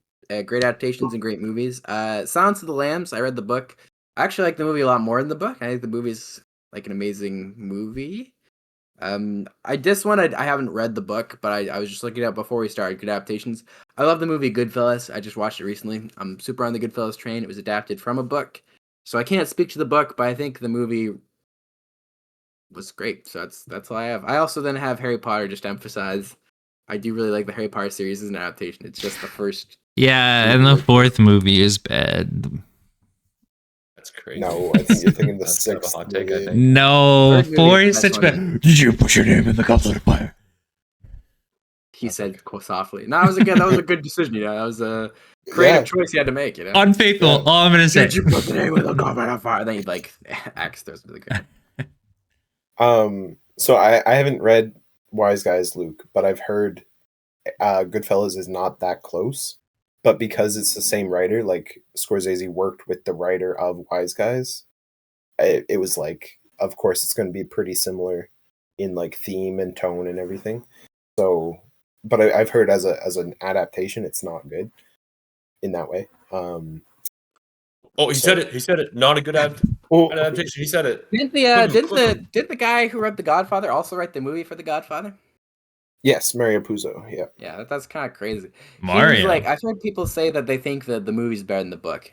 great adaptations and great movies. Silence of the Lambs, I read the book. I actually like the movie a lot more than the book. I think the movie's like an amazing movie. I haven't read the book, but I was just looking at it before we started. Good adaptations. I love the movie Goodfellas. I just watched it recently. I'm super on the Goodfellas train. It was adapted from a book, so I can't speak to the book, but I think the movie was great. So that's all I have. I also then have Harry Potter. Just to emphasize, I do really like the Harry Potter series as an adaptation. It's just the first. Yeah, and the fourth movie is bad. That's crazy. No, I think you're thinking the That's kind of a sixth hot take, I movie. think. No, Third movie four is is the such best bad. Did you put your name in the goblet of fire? He said softly. No, that was a good decision. You know, that was a creative choice you had to make. You know, Unfaithful. Yeah. All I'm gonna say. did you put the name of the goblet of fire? Then he like axe throws to the ground. So I haven't read Wise Guys, Luke, but I've heard Goodfellas is not that close. But because it's the same writer, like Scorsese worked with the writer of Wise Guys, it was like, of course, it's going to be pretty similar in like theme and tone and everything. So, but I've heard as an adaptation, it's not good in that way. Oh, he said it. He said it. Not a good Well, adaptation. He said it. Didn't the guy who wrote The Godfather also write the movie for The Godfather? yes, Mario Puzo. Yeah. Yeah, that's kind of crazy. Mario. Like I've heard people say that they think that the movie's better than the book.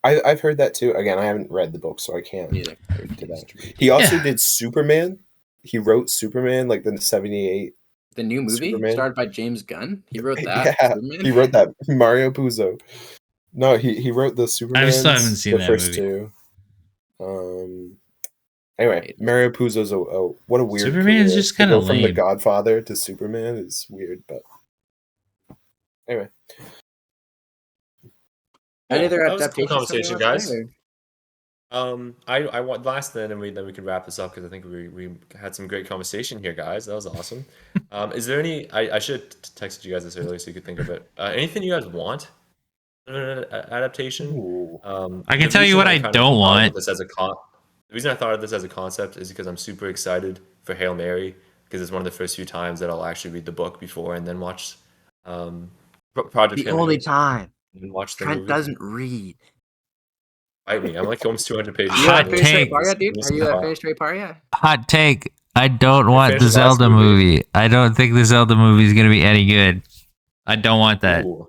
I've heard that too. Again, I haven't read the book, so I can't Neither. speak to that. He also did Superman he wrote Superman, like the 78. The new movie Superman. starred by James Gunn. He wrote that. Yeah, Superman? he wrote that. Mario Puzo. No, he wrote the Superman. I still haven't seen the that first movie. two. Anyway, Mario Puzo's what a weird. Superman is career. just To kinda go from the lame. Godfather to Superman is weird, but anyway. Any other That was a cool adaptations? conversation, guys. I want last then, and then we can wrap this up because I think we had some great conversation here, guys. That was awesome. Is there any? I should have texted you guys this earlier so you could think of it. Anything you guys want? Adaptation. Ooh. I can The tell you reason what I I kind of don't thought of want. this as a the reason I thought of this as a concept is because I'm super excited for Hail Mary because it's one of the first few times that I'll actually read the book before and then watch Project The Hail only Mary time and watch the Trent movie. doesn't read. Bite me. I'm like almost 200 pages. You Hot at in. finished take. Ray Par yet, dude? It's Are you at hot. finished Ray Par yet? Hot take. I don't want the finished the last Zelda movie. movie. I don't think the Zelda movie is going to be any good. I don't want that. Ooh.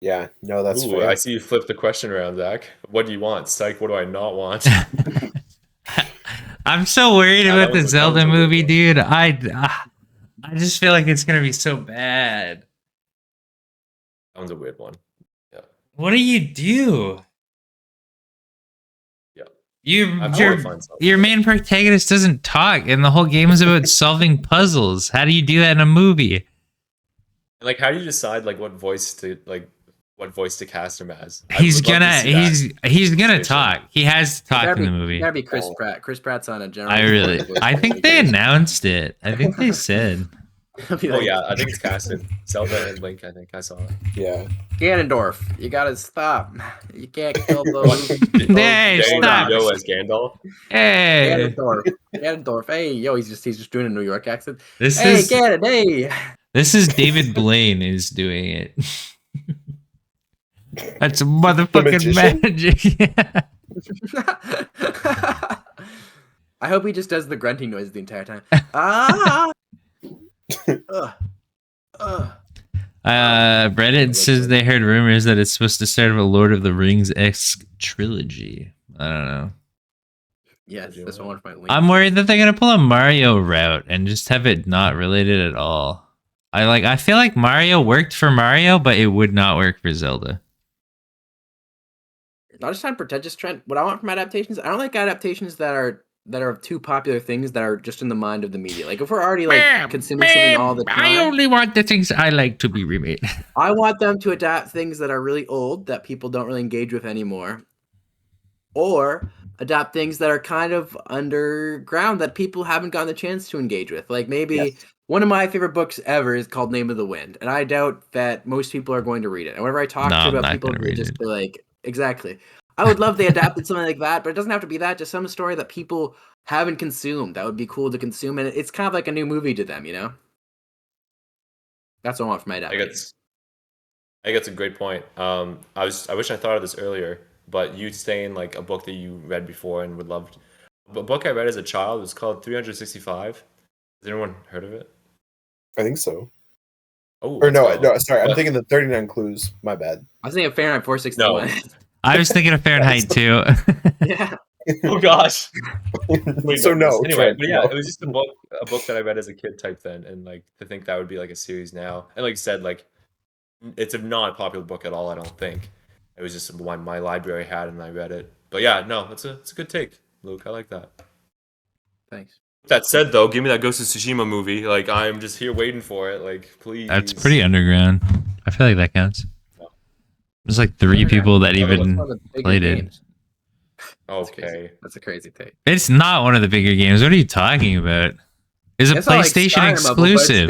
Yeah, no, that's Ooh, fair. I see you flip the question around, Zach. What do you want? Psych, what do I not want? I'm so worried Yeah, about that the was Zelda a weird movie, one. dude. I just feel like it's going to be so bad. That one's a weird one. What do you do? Yeah. You, I'm your, trying to find something. your main protagonist doesn't talk, and the whole game is about solving puzzles. How do you do that in a movie? Like, how do you decide what voice to cast him as? I He's would love to gonna see that. he's gonna Station. talk. He has to talk Gotta in the be- movie. Gotta be Chris Oh. Pratt. Chris Pratt's on a general. I think they announced it. I think they said. Oh yeah, I think it's casted. Zelda and Link. I think I saw it. Yeah. Ganondorf, you gotta stop. You can't kill those. Hey, Danny stop. DeVito as Gandalf. Hey, Ganondorf. Hey, yo, he's just doing a New York accent. this Hey, is Ganon, hey. this is David Blaine is doing it. That's motherfucking magician? magic. Yeah. I hope he just does the grunting noise the entire time. Ah. Reddit says they heard rumors that it's supposed to start a Lord of the Rings-esque trilogy. I don't know. Yes, that's one of my links. I'm worried that they're gonna pull a Mario route and just have it not related at all. I feel like Mario worked for Mario, but it would not work for Zelda. Not just trying to pretentious, Trent. What I want from adaptations, I don't like adaptations that are too popular things that are just in the mind of the media. Like if we're already consuming something all the time, I only want the things I like to be remade. I want them to adapt things that are really old that people don't really engage with anymore, or adapt things that are kind of underground that people haven't gotten the chance to engage with. Like maybe one of my favorite books ever is called Name of the Wind, and I doubt that most people are going to read it. And whenever I talk I'm to about not people, gonna they read just it. be like, exactly. I would love they adapted something like that, but it doesn't have to be that. Just some story that people haven't consumed that would be cool to consume, and it's kind of like a new movie to them, you know. That's what I want from my I think adaptation. it's a great point. I wish I thought of this earlier, but you saying a book that you read before and would love. A book I read as a child was called 365. Has anyone heard of it? I think so. Oh, Or no, let's go. sorry. I'm But- thinking the 39 Clues. My bad. I was thinking Fahrenheit 461. I was thinking of Fahrenheit too. Yeah. Oh gosh. So no. Anyway, Trent, but yeah, no. it was just a book that I read as a kid type then, and to think that would be a series now, and like you said, it's a not a popular book at all. I don't think it was just one my library had, and I read it. But yeah, no, it's a good take, Luke. I like that. Thanks. That said, though, give me that Ghost of Tsushima movie. I'm just here waiting for it. Please. That's pretty underground. I feel like that counts. No. There's 3 people that Yeah, but even One of the bigger played it. games. Okay. That's a crazy take. It's not one of the bigger games. What are you talking about? It's a It's not like PlayStation Skyrim level, but exclusive.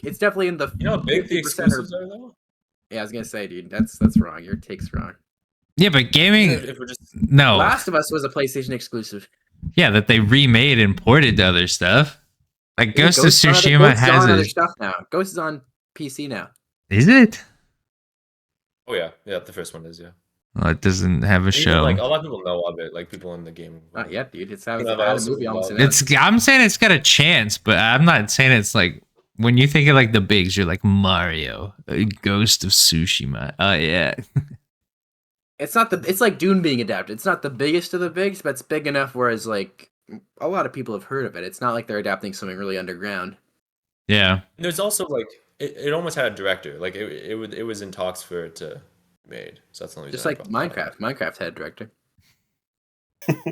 it's definitely in the You know how big the 50% exclusives are, though? Yeah, I was gonna say, dude, that's wrong. Your take's wrong. Yeah, but gaming. If we're just No. Last of Us was a PlayStation exclusive. Yeah, that they remade and ported to other stuff. Like Yeah, Ghost of is on other- Tsushima Ghost is has on other it. stuff now. Ghost is on PC now. Is it? oh yeah, the first one is Well, it doesn't have a Even, show. a lot of people know of it, people in the game. Not yet, dude. It's Yeah, had but a also movie almost love- announced. I'm saying it's got a chance, but I'm not saying it's when you think of the bigs, you're like Mario, Ghost of Tsushima. Oh yeah. It's not it's like Dune being adapted. It's not the biggest of the bigs, but it's big enough whereas a lot of people have heard of it. It's not like they're adapting something really underground. Yeah. There's also like it almost had a director. Like it was in talks for it to be made. So that's the only Just reason like I brought that up. Minecraft. Minecraft had a director.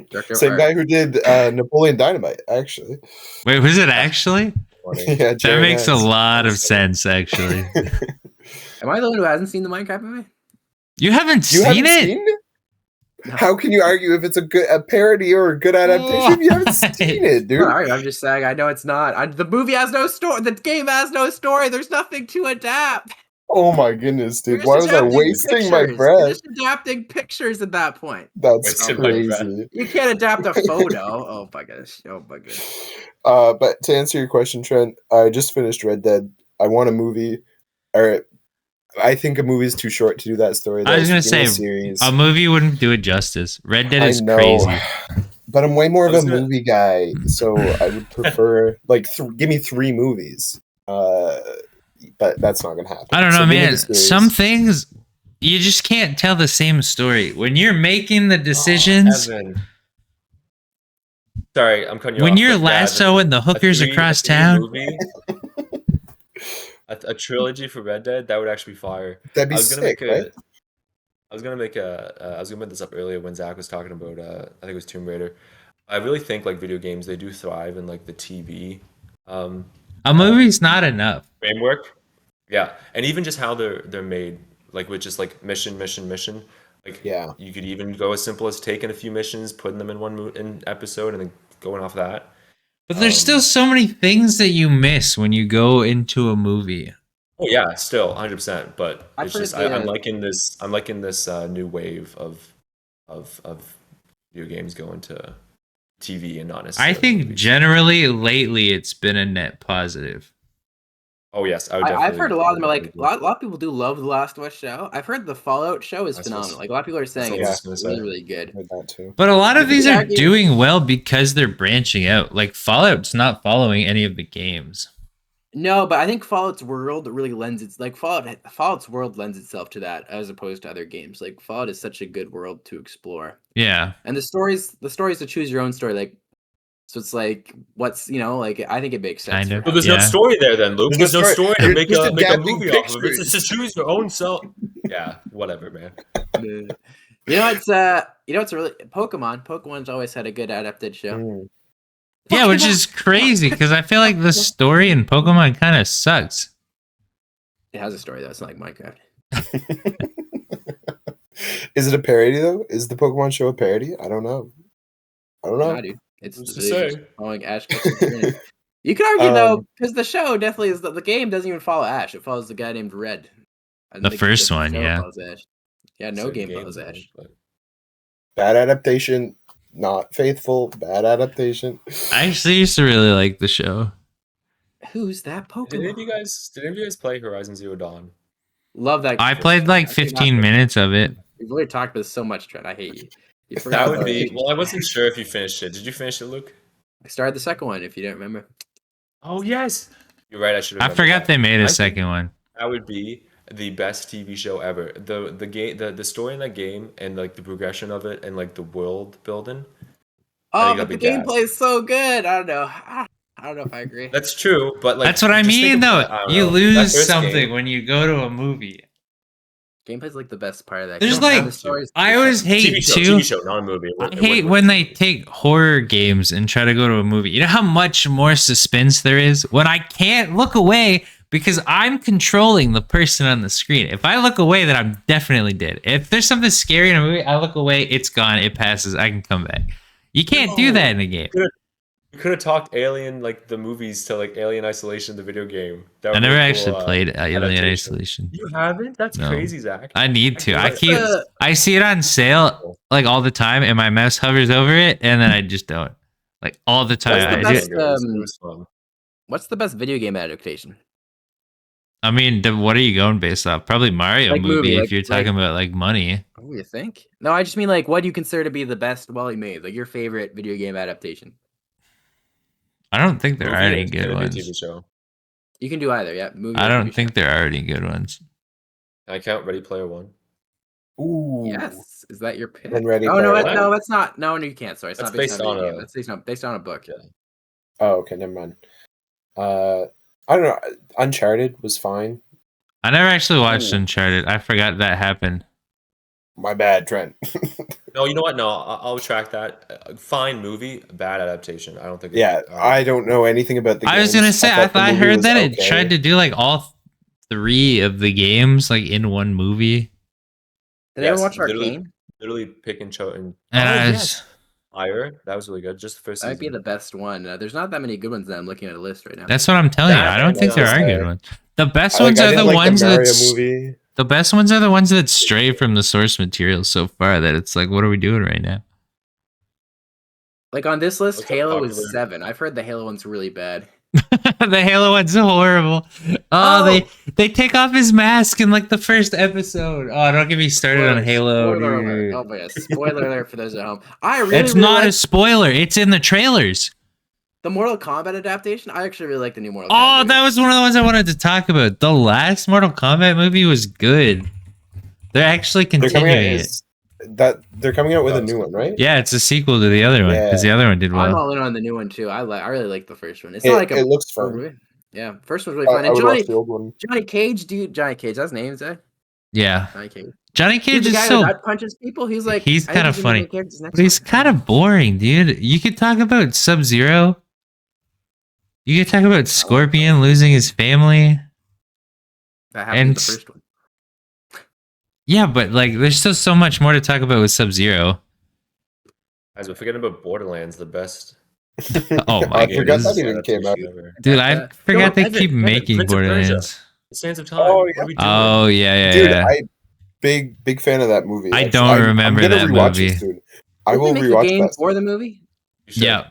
Director of Same art. guy who did Napoleon Dynamite, actually. Wait, was it actually? Funny. Yeah, That Jerry makes a Nance. lot of sense, actually. Am I the one who hasn't seen the Minecraft movie? You haven't You seen haven't it? seen it? How can you argue if it's a parody or a good adaptation if you haven't seen it, dude? Well, I'm just saying. I know it's not. The movie has no story. The game has no story. There's nothing to adapt. Oh my goodness, dude! You're Why just was I adapting wasting my pictures. You're breath? just adapting pictures at that point. That's Wasting my breath. crazy. You can't adapt a photo. Oh my gosh. Oh my gosh. But to answer your question, Trent, I just finished Red Dead. I want a movie, or I think a movie is too short to do that story. I was though, gonna so give me say a series. a movie wouldn't do it justice. Red Dead I is know, crazy. but I'm way more I of a was gonna- movie guy, so I would prefer like give me 3 movies. But that's not gonna happen. I don't know, So give me man. the series. Some things you just can't tell the same story when you're making the decisions. Evan. Sorry, I'm cutting you When off. you're but yeah, lassoing the hookers across town. Movie, a trilogy for Red Dead, that would actually be fire. That'd be I was gonna sick, make right? I was gonna bring this up earlier when Zach was talking about I think it was Tomb Raider. I really think like video games, they do thrive in like the TV A movie's not enough. framework. Yeah, and even just how they're made, like with just like mission. Like Yeah. you could even go as simple as taking a few missions, putting them in one episode, and then going off that. But there's still so many things that you miss when you go into a movie. Oh yeah, still 100%. But I've it's heard just the, I'm liking this. I'm liking this new wave of video games going to TV and not necessarily. I think movies. generally lately it's been a net positive. Oh yes, I would. I've heard a lot of them are like definitely a lot of people do love the Last of Us show. I've heard the Fallout show is That's phenomenal. what's- Like a lot of people are saying what I was it's gonna say. really, really good. Heard that too. But a lot of You these could are argue- doing well because they're branching out. Like Fallout's not following any of the games. No, but I think Fallout's world really lends its like Fallout's world lends itself to that as opposed to other games. Like Fallout is such a good world to explore. Yeah. And the stories to choose your own story, like so it's like what's like I think it makes sense. Kind for of. Well, there's Yeah. no story there then, Luke. There's There's no no story. story to You're make just a adapting movie off of. It's pictures. just to choose your own self. Yeah, whatever, man. You know it's a really Pokemon's always had a good adapted show. Mm. Yeah, which is crazy because I feel like the story in Pokemon kind of sucks. It has a story though. It's not like Minecraft. Is it a parody though? Is the Pokemon show a parody? I don't know. Nah, dude. It's Who's to they're just say? following Ash. You could argue though, Um, because the show definitely is the game doesn't even follow Ash. It follows the guy named Red. And The first one, show yeah. follows Ash. Yeah, no Certain game follows games, Ash. but- Bad adaptation, not faithful. Bad adaptation. I actually used to really like the show. Who's that Did any of Pokemon? you guys play Horizon Zero Dawn? Love that. I game. played like I think 15 that's- minutes of it. We've already talked about this so much, Trent. I hate you. You That forgot would about be. it. Well, I wasn't sure if you finished it. Did you finish it, Luke? I started the second one. If you don't remember, Oh yes. You're right. I should. I forgot they made I a think- second one. That would be the best TV show ever. The game, the story in that game, and like the progression of it, and like the world building. oh, think but the that'd be gas. gameplay is so good. I don't know. I don't know if I agree. That's true, but like That's what I just think mean, though. about it, I don't You know. That lose first something game- when you go to a movie. Gameplay's like the best part of that. There's You don't have like- the stories. I always hate TV too. show, not a movie. I hate when they take horror games and try to go to a movie. You know how much more suspense there is when I can't look away because I'm controlling the person on the screen. If I look away, then I'm definitely dead. If there's something scary in a movie, I look away, it's gone, it passes, I can come back. You can't do that in a game. You could have talked Alien, like the movies, to like Alien Isolation, the video game. That I would never be a actually cool, played Alien adaptation. Isolation. You haven't? That's No. crazy, Zach. I need to. I What's keep. the- I see it on sale like all the time, and my mouse hovers over it, and then I just don't. Like all the time. What's the I, best- do- It was fun. What's the best video game adaptation? I mean, what are you going based off? Probably Mario Like movie movie, if like- you're talking about like money. What do you think? No, I just mean like, what do you consider to be the best Wally made? Like your favorite video game adaptation? I don't think there are Movie any or good TV ones. show. You can do either. Yeah, movie. I or don't TV think there are any good ones. Can I count Ready Player One? Ooh. Yes. Is that your pick? Then Ready Oh no, Player One? no, that's not. No, you can't. Sorry, it's That's not based based on a on video game. a- That's based on a book. Yeah. Oh, okay, never mind. I don't know. Uncharted was fine. I never actually watched Ooh. Uncharted. I forgot that happened. My bad, Trent. No, you know what? No, I'll retract that. Fine movie, bad adaptation. I don't think. Yeah, I don't know anything about the I was games. gonna say, thought the I movie heard was that it okay. tried to do like all 3 of the games like in one movie. Did anyone watch literally, Arcane? literally pick and choose and And I was, yes. Fire. That was really good. Just the first That might be season. the best one. There's not that many good ones that I'm looking at a list right now. that's what I'm telling you. That I don't and, think there are good uh, ones. The best I ones are didn't the like ones the Mario that movie. the best ones are the ones that stray from the source material so far that it's like, what are we doing right now? Like on this list, What's the Halo popular- is 7. I've heard the Halo one's really bad. The Halo one's horrible. Oh! They take off his mask in like the first episode. Oh, don't get me started on Halo. Spoiler alert. Dude. Oh my god. Spoiler alert for those at home. I really, It's really not like a spoiler. It's in the trailers. the Mortal Kombat adaptation. I actually really like the new Mortal Oh, Kombat. movie. that was one of the ones I wanted to talk about. The last Mortal Kombat movie was good. They're actually They're coming out continuing it. they're coming out with a new one, right? Yeah, it's a sequel to the other one because the other one did I'm well. all in on the new one too. I really like the first one. It's It, not like a it looks full fun. movie. Yeah, first one's really I, fun. I And would Johnny watch the old one. Cage, dude, Johnny Cage. That's his name, is that? Yeah, Johnny Cage. Johnny Dude, Cage the is guy so, that punches people. He's like, he's I think kind of he's gonna be funny, the character's next but he's one. kind of boring, dude. You could talk about Sub-Zero. You could talk about Scorpion losing his family. That happened in and the first one. Yeah, but like, there's still so much more to talk about with Sub-Zero. Guys, we're forgetting about Borderlands, the best. Oh my I forgot goodness. that even came out. Dude, I forgot they Evan, keep Evan, making Prince of Persia. Borderlands. The Sands of Time. Oh, What yeah. are we doing? Oh yeah, Dude, yeah. I big fan of that movie. I That's- don't I'm remember gonna that rewatch movie. it soon. I Didn't will they make rewatch a game that. for the movie? You should. Yeah,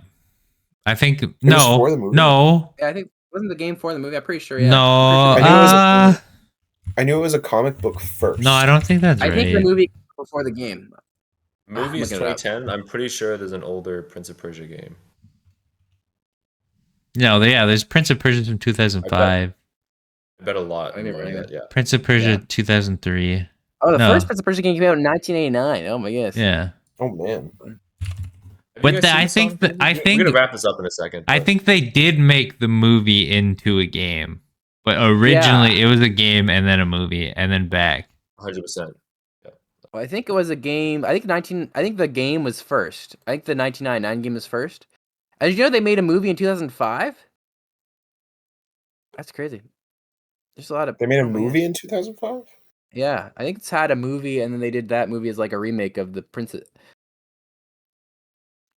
I think was no, for the movie? no, Yeah, I think wasn't the game for the movie. I'm pretty sure. Yeah. no. I'm pretty I knew it was Uh, I knew it was a comic book first. no, I don't think that's I think the right. movie before the game. Movie is looking it up. 2010. I'm pretty sure there's an older Prince of Persia game. No, there's Prince of Persia from 2005, I bet a lot. I never more than knew that, yeah. Prince of Persia Yeah. 2003. Oh, the No. first Prince of Persia game came out in 1989. Oh my goodness. Yeah, Oh man. Have But you guys the- seen I the think song? that- I We're think- gonna wrap this up in a second. I but- think they did make the movie into a game, but originally it was a game and then a movie and then back. 100%. Well, I think it was a game. I think the game was first. I think the 1999 game was first. And did you know they made a movie in 2005? That's crazy. There's a lot of. They made a oh my movie gosh. in 2005? Yeah, I think it's had a movie, and then they did that movie as like a remake of the Prince.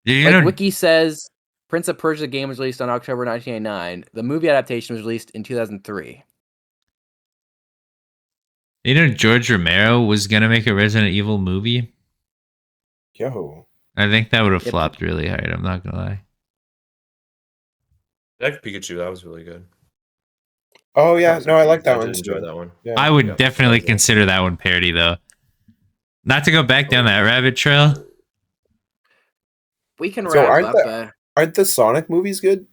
Do you Like know? Wiki says, Prince of Persia game was released on October 1989. The movie adaptation was released in 2003. You know George Romero was gonna make a Resident Evil movie. Yo. I think that would have Yep. flopped really hard. I'm not gonna lie. That Pikachu, that was really good. Oh yeah, no, I like that I one. did enjoy too. that one. Yeah. I would Yeah, definitely that was it. consider that one parody though. Not to go back down that rabbit trail. We can So wrap aren't up. Aren't the Sonic movies good?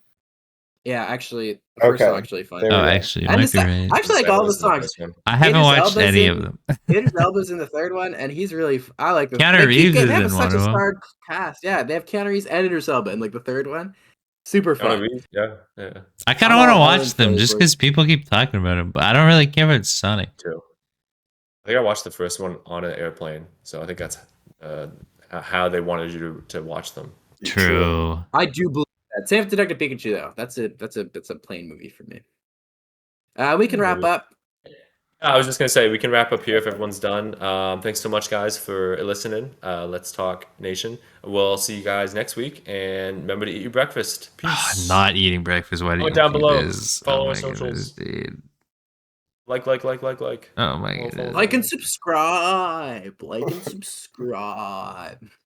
Yeah, actually, the first Okay. song's actually fun. There we Oh, go. actually, you And might the be se- right. I actually like all the Second was songs. first one. I haven't Idris watched Elba's any in- of them. Idris Elba's in the third one, and he's really. I like the. Keanu they Reeves is they have in such one a of 'em. star cast. Yeah, they have Keanu Reeves and Idris Elba in like the third one. Super Keanu fun. Reeves? Yeah, yeah, I kind I'm of want to all watch in them for just it. because people keep talking about them, but I don't really care about Sonic. too. I think I watched the first one on an airplane, so I think that's how they wanted you to watch them. True. I do believe that. Same with Detective Pikachu though. That's a plain movie for me. We can wrap up. I was just gonna say we can wrap up here if everyone's done. Thanks so much, guys, for listening. Let's Talk Nation. We'll see you guys next week, and remember to eat your breakfast. Peace. Not eating breakfast. Why do Comment you down do below. this? Follow Oh our my socials. goodness, dude. Like. Oh my Follow, goodness. Like and subscribe. Like and subscribe.